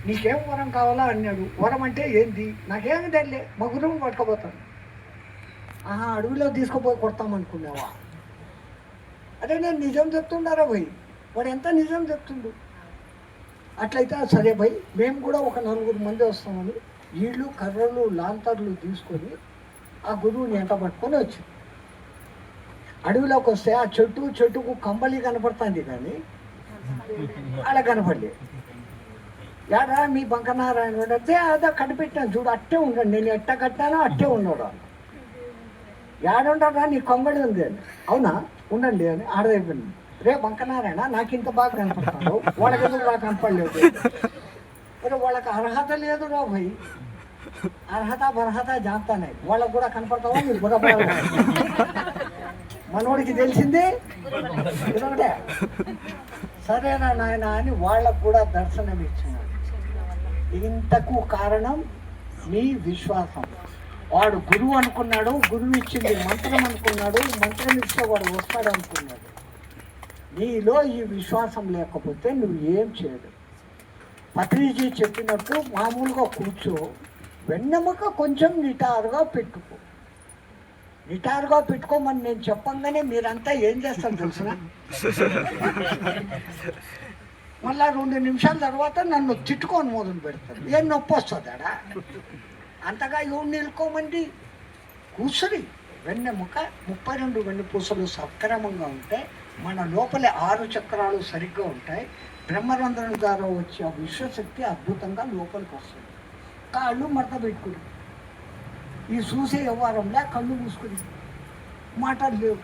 నీకేం వరం కావాలా అన్నాడు. వరం అంటే ఏంది నాకేమి తెలియలే, మా గురువుని పట్టుకోపోతాను. అడవిలో తీసుకుపోయి కొడతామనుకున్నావా? అదే నేను నిజం చెప్తున్నారా భయ్, వాడు ఎంత నిజం చెప్తుండు. అట్లయితే సరే భయ్, మేము కూడా ఒక 4 మంది వస్తామని వీళ్ళు కర్రలు లాంతర్లు తీసుకొని ఆ గురువుని ఎంట పట్టుకొని వచ్చింది. అడవిలోకి వస్తే ఆ చెట్టుకు కంబళి కనపడుతుంది కానీ అలా కనపడలేదు. యాడా మీ బంకనారాయణ అంటే అదే కనిపెట్టాను చూడు, అట్టే ఉండండి, నేను ఎట్ట కట్టానో అట్టే ఉన్నాడు. యాడుంటాడా నీ కొంగడి ఉంది అని. అవునా ఉండండి అని ఆడదైపోయింది. రే బంకనారాయణ నాకు ఇంత బాగా కనపడతాడు, వాళ్ళకి ఎందుకు బాగా కనపడలేదు? మరి వాళ్ళకి అర్హత లేదు రా భయ్, అర్హత జాంతానే వాళ్ళకు కూడా కనపడతావా మీరు బుర్రపడాలి. మనోడికి తెలిసింది ఇదొకటే. సరేనా నాయన అని వాళ్ళకు కూడా దర్శనం ఇచ్చినాడు. ఇంతకు కారణం మీ విశ్వాసం. వాడు గురువు అనుకున్నాడు, గురువు ఇచ్చింది మంత్రం అనుకున్నాడు, మంత్రం ఇస్తే వాడు వస్తాడు అనుకున్నాడు. నీలో ఈ విశ్వాసం లేకపోతే నువ్వు ఏం చేయడు. పత్రిజీ చెప్పినట్టు మామూలుగా కూర్చో, వెన్నెముక కొంచెం నిటారుగా పెట్టుకో. నిటారుగా పెట్టుకోమని నేను చెప్పంగానే మీరంతా ఏం చేస్తారు తెలుసిన, మళ్ళా 2 నిమిషాల తర్వాత నన్ను తిట్టుకొని మొదలు పెడతారు. ఏం నొప్పి వస్తుందాడా, అంతగా ఎవరు నిలుకోమండి. కూర్చుని వెన్నెముక 32 వెన్నుపూసలు సక్రమంగా ఉంటాయి, మన లోపల 6 చక్రాలు సరిగ్గా ఉంటాయి. బ్రహ్మరంధ్రం ద్వారా వచ్చే ఆ విశ్వశక్తి అద్భుతంగా లోపలికి వస్తుంది. కాళ్ళు మడత పెట్టుకుని ఈ చూసే వ్యవహారంలో కళ్ళు మూసుకుని మాటలు లేవు.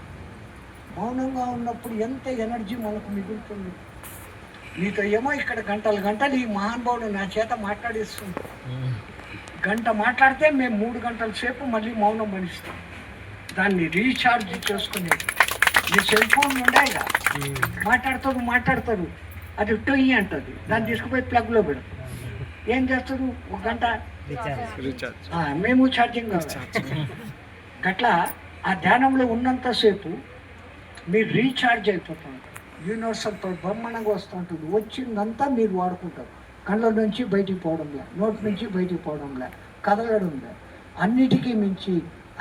మౌనంగా ఉన్నప్పుడు ఎంత ఎనర్జీ మనకు మిగులుతుంది. మీతో ఏమో ఇక్కడ గంటలు గంటలు ఈ మహానుభావుడు నా చేత మాట్లాడిస్తుంది. గంట మాట్లాడితే మేము 3 గంటల సేపు మళ్ళీ మౌనం మనిస్తాం. దాన్ని రీఛార్జ్ చేసుకునేది. మీ సెల్ ఫోన్ ఉండేగా, మాట్లాడతారు అది టొయ్యి అంటుంది, దాన్ని తీసుకుపోయి ప్లగ్లో పెడతారు. ఏం చేస్తారు, 1 గంట మేము ఛార్జింగ్ గట్లా ఆ ధ్యానంలో ఉన్నంతసేపు మీరు రీఛార్జ్ అయిపోతారు. యూనివర్సల్ బ్రహ్మాండంగా వస్తూ ఉంటుంది. వచ్చిందంతా మీరు వాడుకుంటారు. కళ్ళ నుంచి బయటికి పోవడంలే, నోటి నుంచి బయటికి పోవడంలే, కదలడంలే. అన్నిటికీ మించి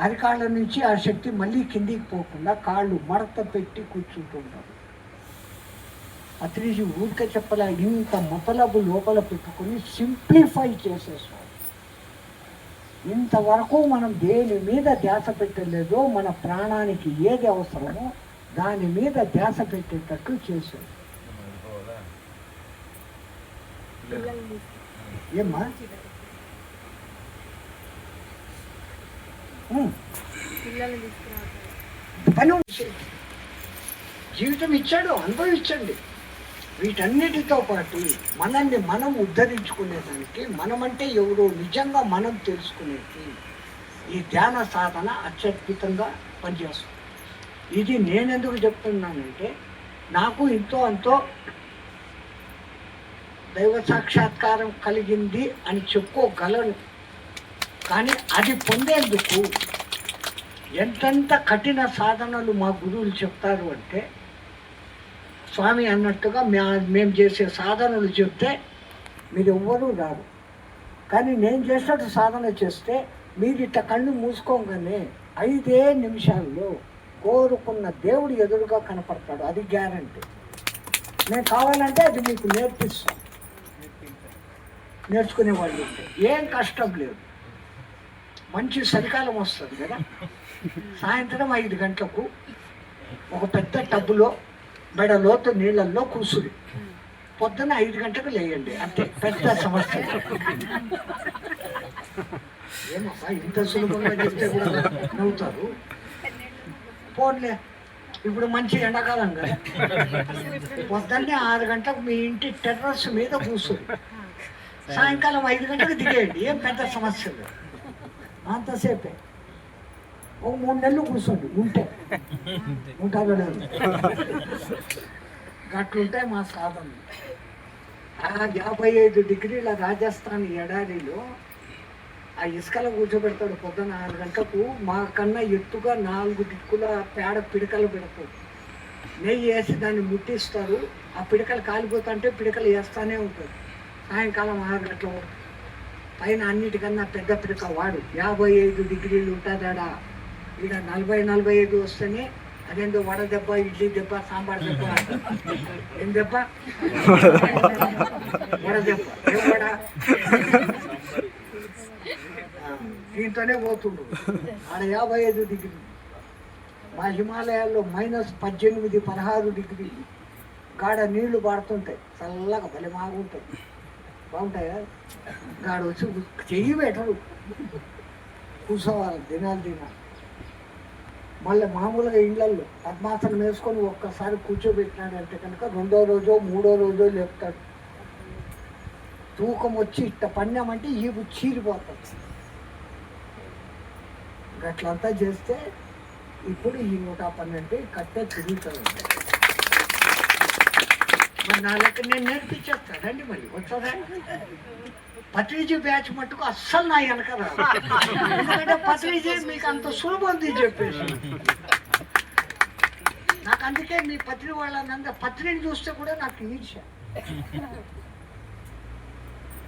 అరికాళ్ళ నుంచి ఆ శక్తి మళ్ళీ కిందికి పోకుండా కాళ్ళు మడత పెట్టి కూర్చుంటుంటారు. అతనికి ఊరికే చెప్పలే, ఇంత మొదలబు లోపల పెట్టుకొని సింప్లిఫై చేసేసాం. ఇంతవరకు మనం దేని మీద ధ్యాస పెట్టలేదో, మన ప్రాణానికి ఏది అవసరమో దాని మీద ధ్యాస పెట్టేటట్టు చేసాం. ఏమ్మా పని జీవితం ఇచ్చాడు, అనుభవించండి. వీటన్నిటితో పాటు మనల్ని మనం ఉద్ధరించుకునేదానికి, మనమంటే ఎవరో నిజంగా మనం తెలుసుకునేది ఈ ధ్యాన సాధన అత్యద్భుతంగా పనిచేస్తుంది. ఇది నేనెందుకు చెప్తున్నానంటే, నాకు ఇంతో అంతో దైవ సాక్షాత్కారం కలిగింది అని చెప్పుకోగలను. కానీ అది పొందేందుకు ఎంతెంత కఠిన సాధనలు మా గురువులు చెప్తారు అంటే, స్వామి అన్నట్టుగా మేము చేసే సాధనలు చెప్తే మీరు ఎవ్వరూ రారు. కానీ నేను చేసినట్టు సాధన చేస్తే మీరు ఇట్ట కళ్ళు మూసుకోగానే 5 నిమిషాల్లో కోరుకున్న దేవుడు ఎదురుగా కనపడతాడు. అది గ్యారంటీ. నేను కావాలంటే అది మీకు నేర్పిస్తాను. నేర్చుకునే వాళ్ళు ఏం కష్టం లేదు. మంచి చలికాలం వస్తుంది కదా, సాయంత్రం 5 గంటలకు ఒక పెద్ద టబ్బులో మెడలోతు నీళ్ళల్లో కూసురి, పొద్దున్న 5 గంటలకు లేయండి. అంతే, పెద్ద సమస్య. ఏమబ్బా ఇంత సులభంగా చెప్తే కూడా నవ్వుతారు. పోన్లే, ఇప్పుడు మంచి ఎండాకాలం కదా, పొద్దున్నే 6 గంటలకు మీ ఇంటి టెర్రస్ మీద కూసురి, సాయంకాలం 5 గంటలకు దిగేయండి. ఏం పెద్ద సమస్య లేదు, అంతసేపే. ఓ 3 నెలలు కూర్చోండి, ఉంటారో లేదు. అట్లుంటాయి మా సాధన. 55 డిగ్రీల రాజస్థాన్ ఎడారిలో ఆ ఇసుకలో కూర్చోబెడతాడు. పొద్దున్న 6 గంటలకు మా కన్నా ఎత్తుగా 4 దిక్కుల పేడ పిడకలు పెడతాడు. నెయ్యి వేసి దాన్ని ముట్టిస్తారు. ఆ పిడకలు కాలిపోతుంటే పిడకలు వేస్తూనే ఉంటాడు. సాయంకాలం 6 గంటల పైన అన్నిటికన్నా పెద్ద పిడక వాడు 55 డిగ్రీలు ఉంటుందాడా. ఈడ 40-45 వస్తేనే అదేందో వడ దెబ్బ, ఇడ్లీ దెబ్బ, సాంబార్ దెబ్బ. ఏం దెబ్బ? వడ దెబ్బ. ఏం వడ? దీంతోనే పోతుండు. ఆడ 55 డిగ్రీలు. మా హిమాలయాల్లో -18-16 డిగ్రీలు. గాడ నీళ్లు పాడుతుంటాయి, చల్లగా భలే మాగుంటాయి, బాగుంటాయా. గాడ వచ్చి చెయ్యి పెట్టరు, కూర్చోవాలి దినాలు. మళ్ళీ మామూలుగా ఇళ్ళల్లో పద్మాసనం వేసుకొని ఒక్కసారి కూర్చోబెట్టినాడంటే కనుక 2వ రోజో 3వ రోజో లేపుతాడు. తూకం వచ్చి ఇట్ట పన్నామంటే ఈపు చీరిపోతుంది. గట్లంతా చేస్తే ఇప్పుడు ఈ 112 కట్టే తిరుగుతుంది. మరి నా లెక్క నేను నేర్పించేస్తానండి మళ్ళీ వచ్చారా. పత్రిజీ బ్యాచ్ మట్టుకు అస్సలు నా వెనక రాదు. ఎందుకంటే పత్రిజీ మీకు అంత సులభం చెప్పేసి నాకు. అందుకే మీ పత్రి వాళ్ళందరూ పత్రిని చూస్తే కూడా నాకు ఈర్ష.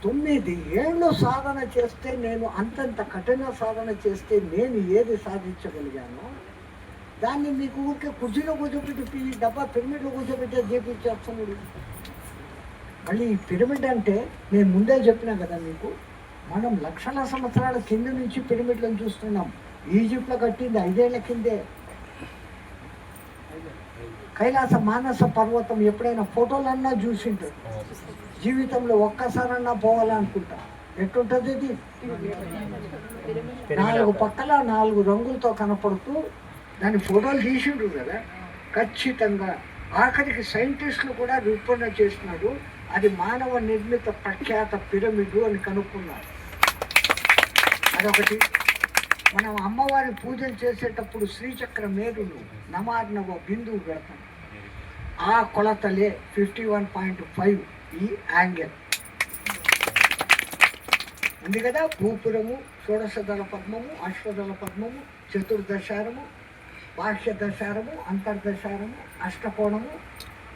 9 ఏళ్ళు సాధన చేస్తే, నేను అంతంత కఠిన సాధన చేస్తే నేను ఏది సాధించగలిగానో దాన్ని మీకు ఊరికే కుర్చీలో కూర్చోబెట్టి డబ్బా పిరమిడ్లో కూర్చోబెట్టే చేపించేస్తున్నాడు. మళ్ళీ ఈ పిరమిడ్ అంటే నేను ముందే చెప్పినా కదా మీకు, మనం లక్షల సంవత్సరాల కింద నుంచి పిరమిడ్లను చూస్తున్నాం. ఈజిప్ట్లో కట్టింది 5 ఏళ్ల కిందే. కైలాస మానస పర్వతం ఎప్పుడైనా ఫోటోలన్నా చూసింటారు, జీవితంలో ఒక్కసారన్నా పోవాలనుకుంటా. ఎట్టుంటుంది ఇది? 4 పక్కల 4 రంగులతో కనపడుతూ దాని ఫోటోలు తీసిండ్రు కదా. ఖచ్చితంగా ఆఖరికి సైంటిస్టులు కూడా రూపొందన చేసినారు. అది మానవ నిర్మిత ప్రఖ్యాత పిరమిడ్ అని కనుక్కున్నారు. అదొకటి. మనం అమ్మవారి పూజలు చేసేటప్పుడు శ్రీచక్ర మేరును నమార్నవ బిందువు పెడతాం. ఆ కొలతలే 51.5 ఈ యాంగిల్ ఉంది కదా. భూపురము, షోడశదళ పద్మము, అశ్వదళ పద్మము, చతుర్దశారము, బాహ్య దశారము, అంతర్దశారము, అష్టకోణము,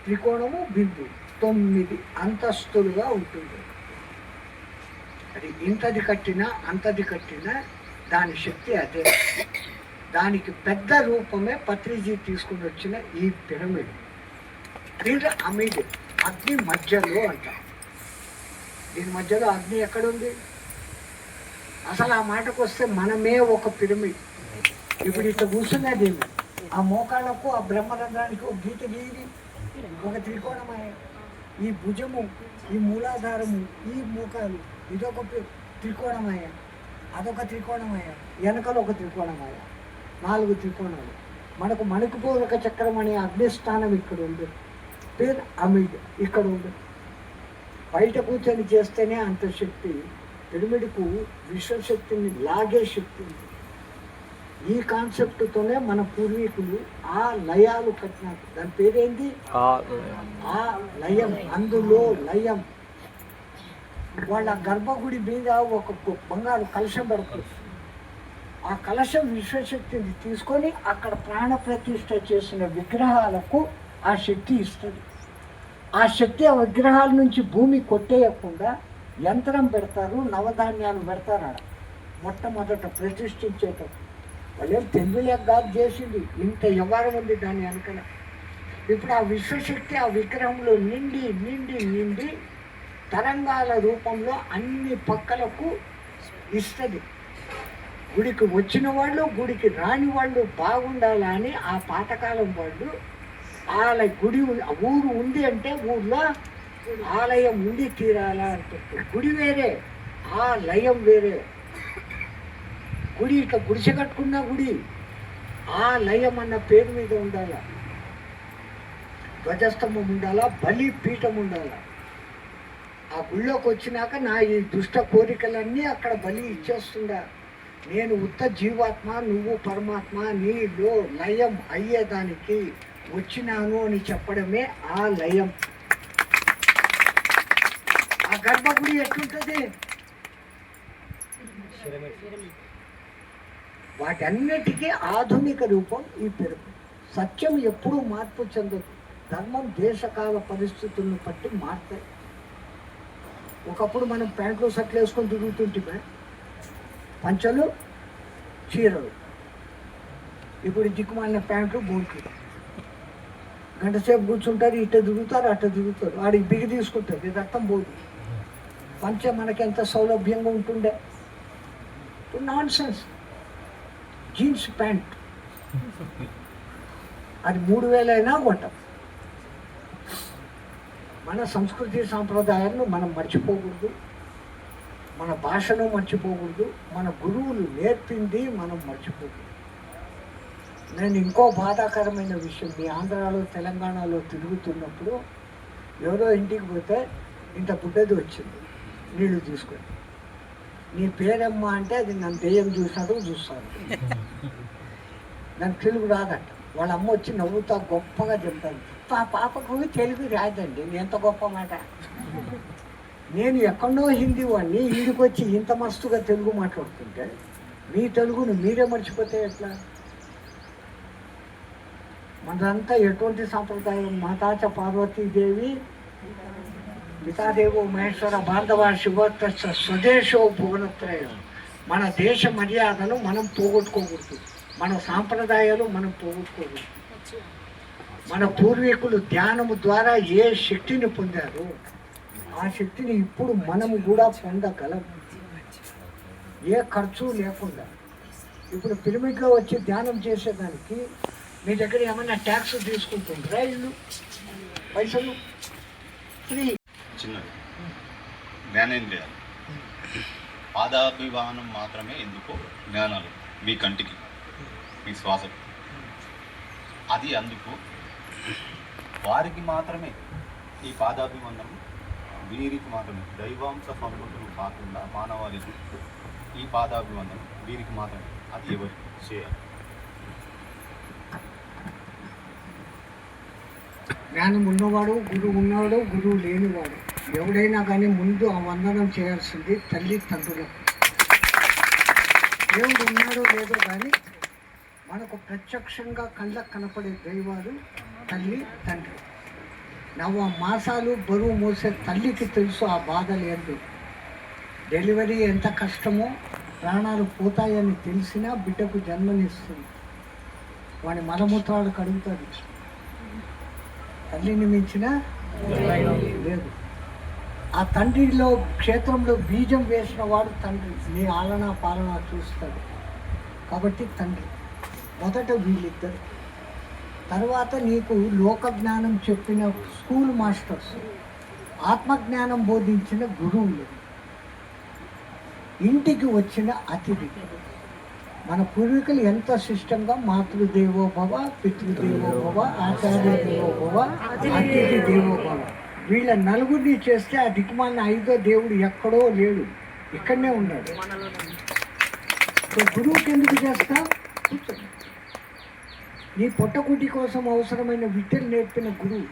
త్రికోణము, బిందు 9 అంతస్తులుగా ఉంటుంది. అది ఇంతది కట్టినా అంతది కట్టినా దాని శక్తి అదే. దానికి పెద్ద రూపమే పత్రిజీ తీసుకుని వచ్చిన ఈ పిరమిడ్. పిరమిడ్ అగ్ని మధ్యలో అంట. దీని మధ్యలో అగ్ని ఎక్కడుంది? అసలు ఆ మాటకు వస్తే మనమే ఒక పిరమిడ్. ఇప్పుడు ఇట్లా కూర్చున్నది, ఆ మోకాళ్ళకు ఆ బ్రహ్మరంధ్రానికి ఒక గీత గీరి ఒక త్రికోణమయ్య. ఈ భుజము, ఈ మూలాధారము, ఈ మోకాలు ఇదొక త్రికోణమయ్య, అదొక త్రికోణమయ్య, వెనకలో ఒక త్రికోణమయ్య. 4 త్రికోణాలు. మనకు మణిపూరక చక్రం అనే అగ్నిస్థానం ఇక్కడ ఉంది. పిరమిడ్ ఇక్కడ ఉంది. బయట కూర్చొని చేస్తేనే అంత శక్తి. పిరమిడ్కు విశ్వశక్తిని లాగే శక్తి ఉంది. ఈ కాన్సెప్ట్తోనే మన పూర్వీకులు ఆ లయాలు కట్టినారు. దాని పేరేంటి? ఆ లయం. అందులో లయం. వాళ్ళ గర్భగుడి మీద ఒక బంగారు కలశం పెడుతుంది. ఆ కలశం విశ్వశక్తిని తీసుకొని అక్కడ ప్రాణ ప్రతిష్ఠ చేసిన విగ్రహాలకు ఆ శక్తి ఇస్తుంది. ఆ శక్తి ఆ విగ్రహాల నుంచి భూమి కొట్టేయకుండా యంత్రం పెడతారు, నవధాన్యాలు పెడతారు. ఆడ మొట్టమొదట ప్రతిష్ఠించేటప్పుడు వాళ్ళేం తెలివిలేక కాదు చేసింది. ఇంత వ్యవహారం ఉంది దాని వెనకన. ఇప్పుడు ఆ విశ్వశక్తి ఆ విగ్రహంలో నిండి నిండి నిండి తరంగాల రూపంలో అన్ని పక్కలకు ఇస్తుంది. గుడికి వచ్చిన వాళ్ళు, గుడికి రాని వాళ్ళు బాగుండాలని ఆ పాతకాలం వాళ్ళు గుడి ఊరు ఉంది అంటే ఊర్లో ఆలయం ఉండి తీరాలా అంటే గుడి వేరే, ఆ లయం వేరే. గుడి ఇక గుడిసె కట్టుకున్న గుడి ఆ లయం అన్న పేరు మీద ఉండాలా. ధ్వజస్తంభం ఉండాలా, బలి పీఠం ఉండాలా. ఆ గుళ్ళోకి వచ్చినాక నా ఈ దుష్ట కోరికలన్నీ అక్కడ బలి ఇచ్చేస్తుందా. నేను ఉత్త జీవాత్మ, నువ్వు పరమాత్మ, నీలో లయం అయ్యేదానికి వచ్చినాను అని చెప్పడమే ఆ లయం. ఆ గర్భగుడి ఎట్లుంటుంది? వాటన్నిటికీ ఆధునిక రూపం ఈ పిరమిడ్. సత్యం ఎప్పుడూ మార్పు చెందదు. ధర్మం దేశకాల పరిస్థితులను బట్టి మారుతాయి. ఒకప్పుడు మనం ప్యాంట్లు షర్ట్లు వేసుకొని తిరుగుతుంటే పంచలు చీరలు. ఇప్పుడు దిక్కుమాలిన ప్యాంట్లు బూట్లు. గంట సేపు కూర్చుంటారు, ఇట్ట దిగుతారు అట్ట దిగుతారు. వాడికి బిగి తీసుకుంటారు, ఇది రక్తం పోదు. పంచ మనకి ఎంత సౌలభ్యంగా ఉంటుండే. Non sense. జీన్స్ ప్యాంట్ అది 3000 అయినా కొంటాం. మన సంస్కృతి సాంప్రదాయాలను మనం మర్చిపోకూడదు. మన భాషను మర్చిపోకూడదు. మన గురువులు నేర్పింది మనం మర్చిపోకూడదు. నేను ఇంకో బాధాకరమైన విషయం, మీ ఆంధ్రాలో తెలంగాణలో తిరుగుతున్నప్పుడు ఎవరో ఇంటికి పోతే ఇంత బుడ్డది వచ్చింది నీళ్లు తీసుకొని. నీ పేరమ్మ అంటే అది నన్ను దెయ్యం చూస్తాను. నాకు తెలుగు రాదట. వాళ్ళ అమ్మ వచ్చి నవ్వుతా గొప్పగా చెప్తాను. ఆ పాపకు తెలుగు రాదండి. ఎంత గొప్ప మాట. నేను ఎక్కడో హిందీ వాడిని, ఇంటికి వచ్చి ఇంత మస్తుగా తెలుగు మాట్లాడుతుంటే మీ తెలుగును మీరే మర్చిపోతే ఎట్లా? మనదంతా ఎటువంటి సాంప్రదాయం? మాతాచ పార్వతీదేవి పితాదేవో మహేశ్వర భార్గవ శివోత్త స్వదేశో భువనత్రయం. మన దేశ మర్యాదలు మనం పోగొట్టుకోకూడదు, మన సాంప్రదాయాలు మనం పోగొట్టుకోకూడదు. మన పూర్వీకులు ధ్యానము ద్వారా ఏ శక్తిని పొందారు, ఆ శక్తిని ఇప్పుడు మనము కూడా పొందగలం, ఏ ఖర్చు లేకుండా. ఇప్పుడు పిరమిడ్లో వచ్చి ధ్యానం చేసేదానికి మీ దగ్గర ఏమన్నా ట్యాక్స్ తీసుకుంటుంటారా? ఇల్లు పైసలు ఫ్రీ. చిన్నది జ్ఞానేంద్రియాలు పాదాభివానం మాత్రమే ఎందుకో జ్ఞానాలు మీ కంటికి, మీ శ్వాసకు. అది అందుకు వారికి మాత్రమే ఈ పాదాభివందనం, వీరికి మాత్రమే. దైవాంశ సంపత్తులు కాకుండా మానవాళికి ఈ పాదాభివందనం వీరికి మాత్రమే. అది ఎవరికి చేయాలి? జ్ఞానం ఉన్నవాడు, గురువు ఉన్నవాడు, గురువు లేనివాడు ఎవడైనా కానీ ముందు ఆ వందనం చేయాల్సింది తల్లిదండ్రులకు. దేవుడు ఉన్నాడో లేదో కానీ మనకు ప్రత్యక్షంగా కళ్ళకు కనపడే దైవాలు తల్లి, తండ్రి. మాసాలు బరువు మోసే తల్లికి తెలుసు ఆ బాధలు ఏంటి. డెలివరీ ఎంత కష్టమో, ప్రాణాలు పోతాయని తెలిసినా బిడ్డకు జన్మనిస్తుంది. వాడి మలమూత్రాలు కడుగుతుంది. తల్లిని మించిన లేదు. ఆ తండ్రిలో క్షేత్రంలో బీజం వేసిన వాడు తండ్రి. నీ ఆలనా పాలన చూస్తాడు. కాబట్టి తండ్రి మొదట వీళ్ళిద్దరు, తర్వాత నీకు లోక జ్ఞానం చెప్పిన స్కూల్ మాస్టర్స్, ఆత్మజ్ఞానం బోధించిన గురువులు, ఇంటికి వచ్చిన అతిథి. మన పూర్వీకులు ఎంత సిస్టంగా మాతృదేవో భవ, పితృదేవో భవ, ఆచార్య దేవో భవ, అతిథి దేవో భవ. వీళ్ళ నలుగురిని చేస్తే ఆ దిక్కుమాలిన ఐదో దేవుడు ఎక్కడో లేడు, ఇక్కడనే ఉన్నాడు. గురువుకి ఎందుకు చేస్తా? కూర్చోండి. నీ పొట్టకుటి కోసం అవసరమైన విద్యను నేర్పిన గురువు.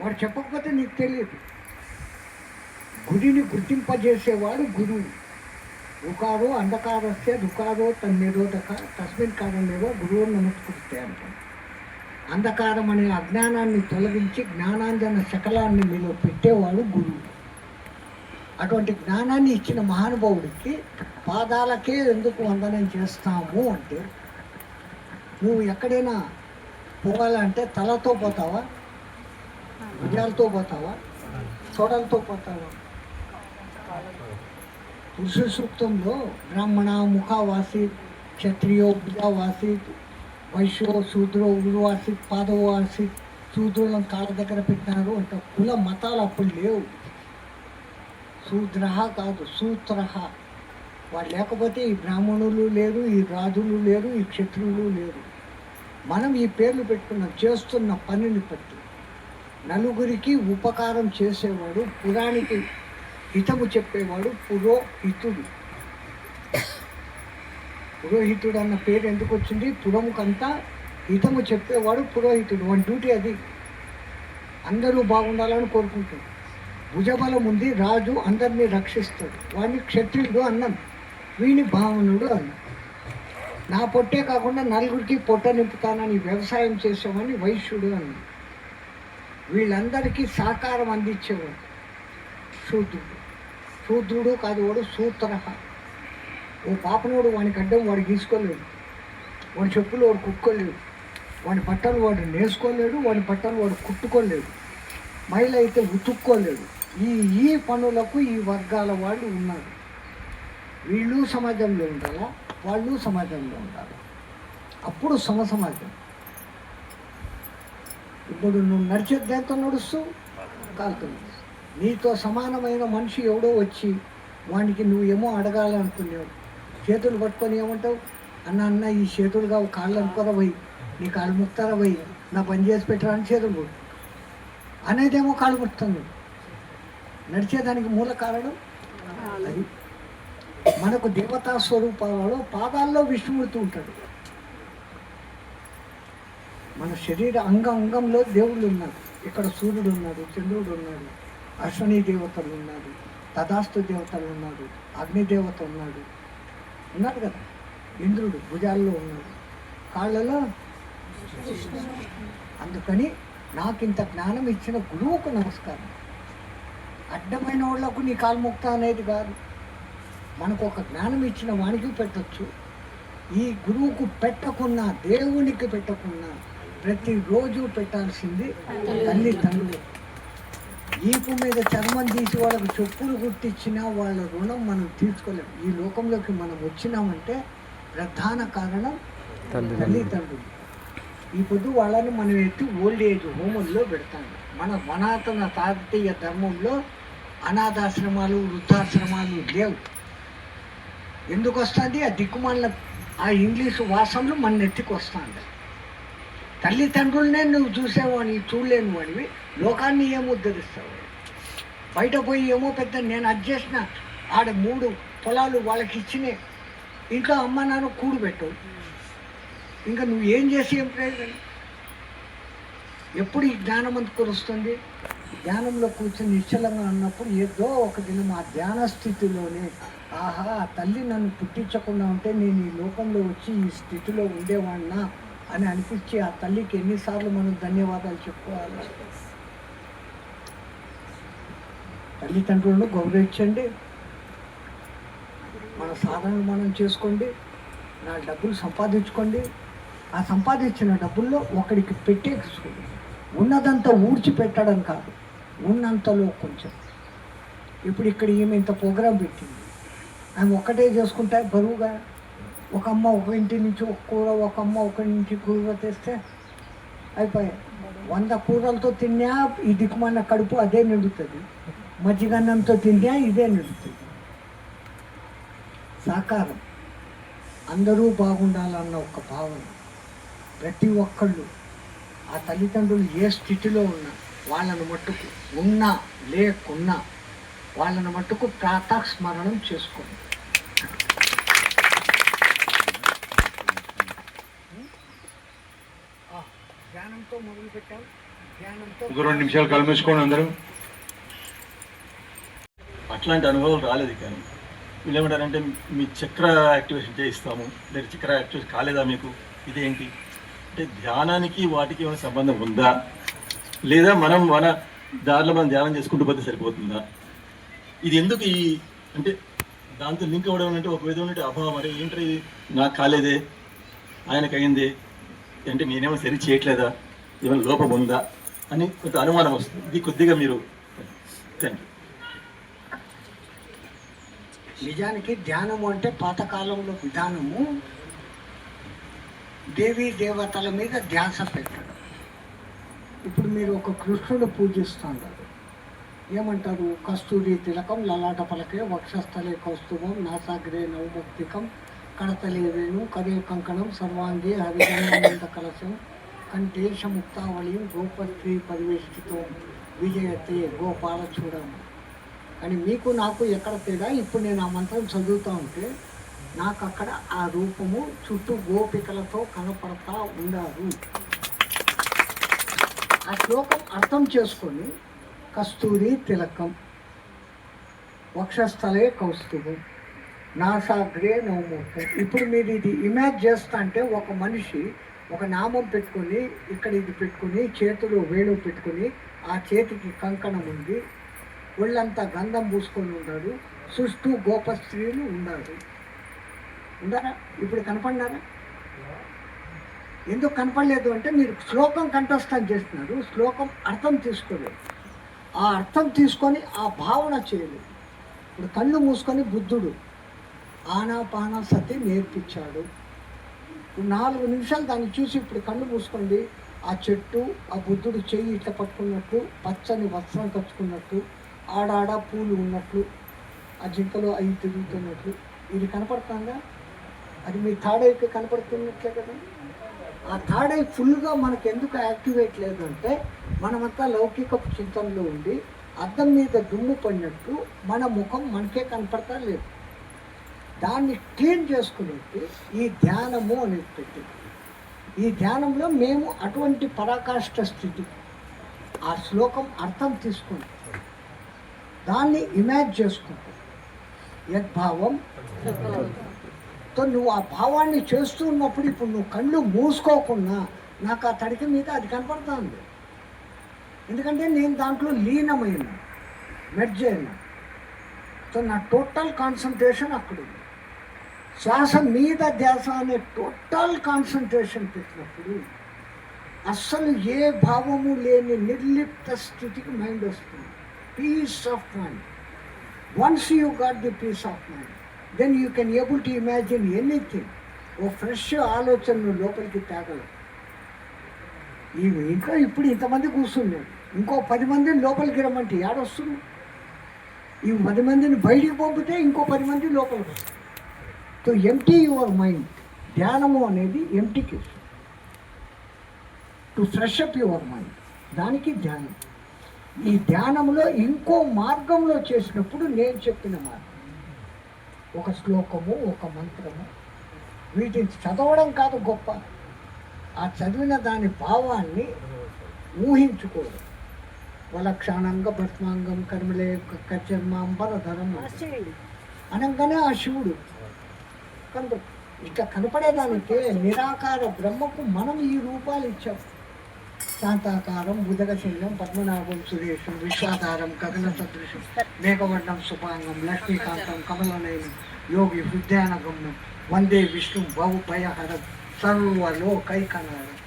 వాడు చెప్పకపోతే నీకు తెలియదు. గుడిని గుర్తింపజేసేవాడు గురువు. రుకారో అంధకారస్య రుకారో తన్నిరోధక తస్మిన్ కారణమేవో గురువు నమస్కరిస్తే అంటాడు. అంధకారం అనే అజ్ఞానాన్ని తొలగించి జ్ఞానాంజన శకలాన్ని మీలో పెట్టేవాడు గురువు. అటువంటి జ్ఞానాన్ని ఇచ్చిన మహానుభావుడికి పాదాలకే ఎందుకు వందనం చేస్తాము అంటే, నువ్వు ఎక్కడైనా పోవాలంటే తలతో పోతావా, భుజాలతో పోతావా, తొడలతో పోతావా? పురుష సూక్తంలో బ్రాహ్మణ ముఖావాసి, క్షత్రియో భుజావాసి, వైశ్యో శూద్రో ఉరువాసి, పాదవాసి, శూద్రులను కాళ్ళ దగ్గర పెట్టినారు అంటే కుల మతాలు అప్పుడు లేవు. శూద్ర కాదు, సూత్ర. వాడు లేకపోతే ఈ బ్రాహ్మణులు లేరు, ఈ రాజులు లేరు, ఈ క్షత్రులు లేరు. మనం ఈ పేర్లు పెట్టుకున్నాం చేస్తున్న పనిని బట్టి. నలుగురికి ఉపకారం చేసేవాడు, పురానికి హితము చెప్పేవాడు పురోహితుడు. పురోహితుడు అన్న పేరు ఎందుకు వచ్చింది? పురముకంతా హితము చెప్పేవాడు పురోహితుడు. వాడి డ్యూటీ అది. అందరూ బాగుండాలని కోరుకుంటాడు. భుజబలం ఉంది, రాజు అందరినీ రక్షిస్తాడు. వాడిని క్షత్రియుడు అన్నాం, వీని భావనుడు అన్నాం. నా పొట్టే కాకుండా నలుగురికి పొట్ట నింపుతానని వ్యవసాయం చేసేవాడిని వైశ్యుడు అన్నాం. వీళ్ళందరికీ సహకారం అందించేవాడు శూద్రుడు. శూద్రుడు కాదు, వాడు సూత్ర. ఓ పాపనోడు వాడికి అడ్డం వాడు గీసుకోలేడు, వాడి చెప్పులు వాడు కుక్కోలేడు, వాడి బట్టలు వాడు నేసుకోలేడు, వాడి బట్టలు వాడు కుట్టుకోలేడు, మహిళ అయితే ఉతుక్కోలేడు. ఈ పనులకు ఈ వర్గాల వాళ్ళు ఉన్నారు. వీళ్ళు సమాజంలో ఉండాలా, వాళ్ళు సమాజంలో ఉండాలి. అప్పుడు సమాజం. ఇప్పుడు నువ్వు నడిచే దేంతో నడుస్తూ కాలుతో నడుస్తూ. నీతో సమానమైన మనిషి ఎవడో వచ్చి వానికి నువ్వేమో అడగాలనుకునేవాడు, చేతులు పట్టుకొని ఏమంటావు? అన్న ఈ చేతులుగా కాళ్ళు అనుకోరా పోయి, నీ కాళ్ళు ముక్తారా పోయి, నా పని చేసి పెట్టరా అని చేతులు కొడు అనేదేమో కాళ్ళు ముట్టుతుంది. నడిచేదానికి మూల కారణం అది. మనకు దేవతా స్వరూపాలలో పాదాల్లో విష్ణుమూర్తి ఉంటాడు. మన శరీర అంగంలో దేవుళ్ళు ఉన్నారు. ఇక్కడ సూర్యుడు ఉన్నాడు, చంద్రుడు ఉన్నాడు, అశ్వనీ దేవతలు ఉన్నారు, తదాస్తు దేవతలు ఉన్నారు, అగ్నిదేవత ఉన్నాడు, ఉన్నారు కదా. ఇంద్రుడు భుజాల్లో ఉన్నాడు, కాళ్ళలో. అందుకని నాకు ఇంత జ్ఞానం ఇచ్చిన గురువుకు నమస్కారం. అడ్డమైన వాళ్లకు నీ కాలు ముక్త అనేది కాదు. మనకు ఒక జ్ఞానం ఇచ్చిన వానికి పెట్టచ్చు. ఈ గురువుకు పెట్టకున్నా, దేవునికి పెట్టకున్నా, ప్రతిరోజు పెట్టాల్సింది తల్లిదండ్రులు. ఈపు మీద చర్మం తీసి వాళ్ళకు చెప్పులు కుట్టించినా వాళ్ళ రుణం మనం తీర్చుకోలేము. ఈ లోకంలోకి మనం వచ్చినామంటే ప్రధాన కారణం తల్లిదండ్రులు. ఈ పొద్దు వాళ్ళని మనం ఎత్తి ఓల్డ్ ఏజ్ హోముల్లో పెడతాము. మన సనాతన తాతీయ ధర్మంలో అనాథాశ్రమాలు, వృద్ధాశ్రమాలు లేవు. ఎందుకు వస్తుంది? ఆ దిక్కుమాల ఆ ఇంగ్లీషు వాసనలు మన నెత్తికి వస్తుంది. తల్లిదండ్రులనే నువ్వు చూసేవాడిని, చూడలేని వాడివి లోకాన్ని ఏం ఉద్ధరిస్తావు? బయట పోయి ఏమో పెద్ద నేను అది చేసిన, ఆడ 3 పొలాలు వాళ్ళకి ఇచ్చినే, ఇంట్లో అమ్మ నాన్న కూడు పెట్టవు. ఇంకా నువ్వు ఏం చేసి ఏం ప్రయోజనం? ఎప్పుడు ఈ జ్ఞానం అందుకొని వస్తుంది? ధ్యానంలో కూర్చొని నిశ్చలంగా ఉన్నప్పుడు ఏదో ఒక దినం ఆ ధ్యాన స్థితిలోనే ఆహా, తల్లి నన్ను పుట్టించకుండా ఉంటే నేను ఈ లోకంలో వచ్చి ఈ స్థితిలో ఉండేవాడినా అని అనిపించి ఆ తల్లికి ఎన్నిసార్లు మనం ధన్యవాదాలు చెప్పుకోవాలి. తల్లిదండ్రులను గౌరవించండి, మన సాధనలు మనం చేసుకోండి, నా డబ్బులు సంపాదించుకోండి. ఆ సంపాదించిన డబ్బుల్లో ఒకడికి పెట్టేసుకోండి. ఉన్నదంతా ఊడ్చిపెట్టడం కాదు, ఉన్నంతలో కొంచెం. ఇప్పుడు ఇక్కడ ఈమె ఇంత ప్రోగ్రాం పెట్టింది, ఆమె ఒక్కటే చేసుకుంటే బరువుగా. ఒక అమ్మ ఒక ఇంటి నుంచి ఒక కూర, ఒక అమ్మ ఒక ఇంటి కూర తెస్తే అయిపోయాయి. 100 కూరలతో తిన్నా ఈ దిక్కుమాన కడుపు అదే నిండుతుంది, మజ్జిగన్నంతో తిన్నా ఇదే నిండుతుంది. సాకారం, అందరూ బాగుండాలన్న ఒక భావన. ప్రతి ఒక్కళ్ళు ఆ తల్లిదండ్రులు ఏ స్థితిలో ఉన్నా వాళ్ళను మట్టుకు, ఉన్నా లేకున్నా వాళ్ళను మట్టుకు ప్రాతస్మరణం చేసుకోండి. ధ్యానంతో మొదలు పెట్టాం. ధ్యానంతో 2 నిమిషాలు కళ్ళు మూసుకోండి అందరూ. అట్లాంటి అనుభవాలు రాలేదు. కానీ వీళ్ళు ఏమంటారంటే మీ చక్ర యాక్టివేషన్ చేయిస్తాము, లేదా చక్ర యాక్టివేషన్ కాలేదా మీకు, ఇదేంటి అంటే ధ్యానానికి వాటికి ఏమైనా సంబంధం ఉందా, లేదా మనం మన దారిలో మనం ధ్యానం చేసుకుంటూ పోతే సరిపోతుందా? ఇది ఎందుకు ఈ అంటే దాంతో లింక్ అవ్వడం అంటే ఒక విధంగా ఉంటే అభావం, మరి ఏంటి నాకు కాలేదే ఆయనకు అయిందే అంటే నేనేమో సరి చేయట్లేదా, ఏమైనా లోపం ఉందా అని కొంత అనుమానం వస్తుంది. ఇది కొద్దిగా మీరు థ్యాంక్ యూ. నిజానికి ధ్యానము అంటే పాతకాలంలో విధానము దేవీ దేవతల మీద ధ్యాస పెట్టడం. ఇప్పుడు మీరు ఒక కృష్ణుడు పూజిస్తున్నారు, ఏమంటారు? కస్తూరి తిలకం లలాట పలకే వక్షస్థలే కౌస్తుభం నాసాగ్రే నవభక్తికం కడతలే వేణు కరే కంకణం సర్వాంగే హరిజనానంద కలశం కంఠేశ ముక్తావళిం గోపత్రి పరివేష్టితో విజయతే గోపాల చూడము. కానీ మీకు నాకు ఎక్కడ తేడా? ఇప్పుడు నేను ఆ మంత్రం చదువుతూ ఉంటే నాకు అక్కడ ఆ రూపము చుట్టూ గోపికలతో కనపడతా ఉన్నారు. ఆ శ్లోకం అర్థం చేసుకొని కస్తూరి తిలకం వక్షస్థలే కౌస్తుభం నాసాగ్రే నవమూర్తం. ఇప్పుడు మీరు ఇది ఇమాజిన్ చేస్తా అంటే ఒక మనిషి ఒక నామం పెట్టుకొని ఇక్కడ ఇది పెట్టుకుని చేతులు వేణు పెట్టుకుని ఆ చేతికి కంకణం ఉంది, ఒళ్ళంతా గంధం పూసుకొని ఉన్నాడు, చుట్టూ గోపస్త్రీలు ఉన్నారు. ఉన్నారా? ఇప్పుడు కనపడినారా? ఎందుకు కనపడలేదు అంటే మీరు శ్లోకం కంఠస్థం చేస్తున్నారు, శ్లోకం అర్థం తీసుకోలేదు. ఆ అర్థం తీసుకొని ఆ భావన చేయలేదు. ఇప్పుడు కళ్ళు మూసుకొని బుద్ధుడు ఆనాపాన సతి నేర్పించాడు. 4 నిమిషాలు దాన్ని చూసి ఇప్పుడు కళ్ళు మూసుకోండి. ఆ చెట్టు, ఆ బుద్ధుడు చెయ్యి ఇట్లా పట్టుకున్నట్టు, పచ్చని వస్త్రం కచ్చుకున్నట్టు, ఆడాడ పూలు ఉన్నట్లు, ఆ జింకలో అవి తిరుగుతున్నట్లు ఇది కనపడుతుందా? అది మీ థర్డ్ ఐకి కనపడుతున్నట్లే కదా. ఆ థర్డ్ ఐ ఫుల్గా మనకు ఎందుకు యాక్టివేట్ లేదంటే మనమంతా లౌకిక చింతనలో ఉండి అద్దం మీద దుమ్ము పడినట్టు మన ముఖం మనకే కనపడతా లేదు. దాన్ని క్లీన్ చేసుకునేది ఈ ధ్యానము అనేది పెట్టింది. ఈ ధ్యానంలో మేము అటువంటి పరాకాష్ఠ స్థితి, ఆ శ్లోకం అర్థం తీసుకుంటాం, దాన్ని ఇమాజిన్ చేసుకుంటాం. యద్భావం తో నువ్వు ఆ భావాన్ని చేస్తూ ఉన్నప్పుడు ఇప్పుడు నువ్వు కళ్ళు మూసుకోకుండా నాకు ఆ తడికి మీద అది కనపడుతుంది. ఎందుకంటే నేను దాంట్లో లీనమైన మెర్జ్ అయినా. సో నా టోటల్ కాన్సన్ట్రేషన్ అక్కడ ఉంది. శ్వాస మీద ధ్యాస అనే టోటల్ కాన్సన్ట్రేషన్ పెట్టినప్పుడు అస్సలు ఏ భావము లేని నిర్లిప్త స్థితికి మైండ్ వస్తుంది. Peace of mind. Once you got the peace of mind, then you can able to imagine anything. ఓ ఫ్రెష్ ఆలోచనలు లోపలికి తేగలవు. ఈ ఇంట్లో ఇప్పుడు ఇంతమంది కూర్చున్నాడు, ఇంకో 10 మందిని లోపలికి రమ్మంటే ఏడొస్తుంది? ఈ 10 మందిని బయటికి పంపితే ఇంకో 10 మంది లోపలికి వస్తారు. So empty your mind. ధ్యానము అనేది ఎంటీకి, to fresh up your mind, దానికి ధ్యానం. ఈ ధ్యానంలో ఇంకో మార్గంలో చేసినప్పుడు నేను చెప్పిన మార్గం, ఒక శ్లోకము, ఒక మంత్రము, వీటిని చదవడం కాదు గొప్ప, ఆ చదివిన దాని భావాన్ని ఊహించుకోవడం. వలక్షాణంగ భస్మాంగం కర్మలే కచర్మాంబరధరం అనగానే ఆ శివుడు కనపడు. ఇట్లా కనపడేదానికి నిరాకార బ్రహ్మకు మనం ఈ రూపాలు ఇచ్చాం. శాంతాకారం, భుజగశల్యం, పద్మనాభం, సురేషం, విశ్వాధారం, గగన సదృశం, మేఘవర్ణం, సుపాంగం, లక్ష్మీకాంతం, కమలనయనం, యోగి విద్యానగమ్యం, వందే విష్ణు భయహరం, సర్వలోకైకనాథం.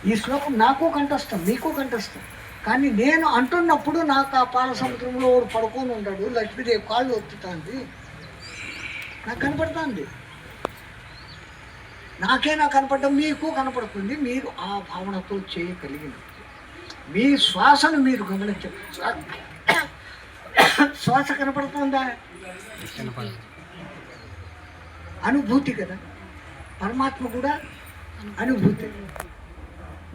ఈ శ్లోకం నాకు కంఠస్థం, మీకు కంఠస్థం. కానీ నేను అంటున్నప్పుడు నాకు ఆ పాల సముద్రంలో వాడు పడుకొని ఉంటాడు, లక్ష్మీదేవి కాళ్ళు ఒత్తుతుంది, నాకు కనపడుతుంది. నాకేనా కనపడడం, మీకు కనపడుతుంది. మీరు ఆ భావనతో చేయగలిగినప్పుడు మీ శ్వాసను మీరు గమనించండి. శ్వాస కనపడుతుందా? అనుభూతి కదా. పరమాత్మ కూడా అనుభూతి.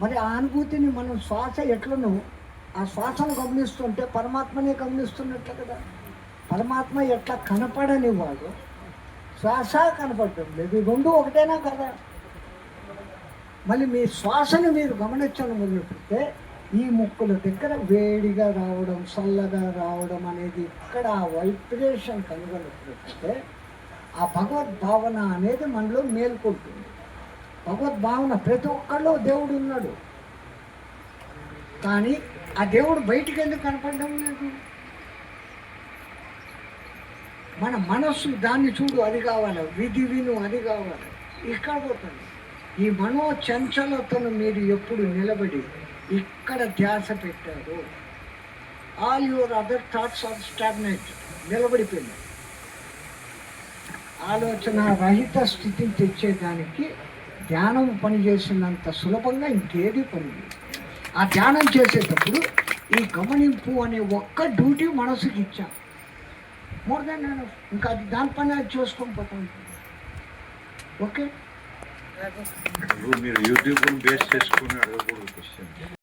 మరి ఆ అనుభూతిని మనం శ్వాస ఎట్లను, ఆ శ్వాసను గమనిస్తుంటే పరమాత్మనే గమనిస్తున్నట్లు కదా. పరమాత్మ ఎట్లా కనపడని వాడు, శ్వాస కనపడటం లేదు, రెండు ఒకటేనా కదా. మళ్ళీ మీ శ్వాసను మీరు గమనించడం మొదలు పెడితే ఈ ముక్కుల దగ్గర వేడిగా రావడం, చల్లగా రావడం అనేది ఇక్కడ ఆ వైబ్రేషన్ కనుగొనకపోతే ఆ భగవద్భావన అనేది మనలో మేల్కొంటుంది. భగవద్భావన ప్రతి ఒక్కళ్ళలో దేవుడు ఉన్నాడు, కానీ ఆ దేవుడు బయటికి ఎందుకు కనపడడం లేదు? మన మనస్సు దాన్ని చూడు, అది కావాలి, విధి విను, అది కావాలి, ఇక్కడ పోతుంది. ఈ మనో చంచలతను మీరు ఎప్పుడు నిలబడి ఇక్కడ ధ్యాస పెట్టారు, all your other thoughts are stagnate, నిలబడిపోయింది. ఆలోచన రహిత స్థితిని తెచ్చేదానికి ధ్యానం పనిచేసినంత సులభంగా ఇంకేది పని. ఆ ధ్యానం చేసేటప్పుడు ఈ గమనింపు అనే ఒక్క డ్యూటీ మనసుకి ఇచ్చాం. మోర్ దాన్ నేను ఇంకా అది దాని పని అది చేసుకొని పోతాను. ఓకే, మీరు యూట్యూబ్ని బేస్ చేసుకుని అడగకూడదు క్వశ్చన్.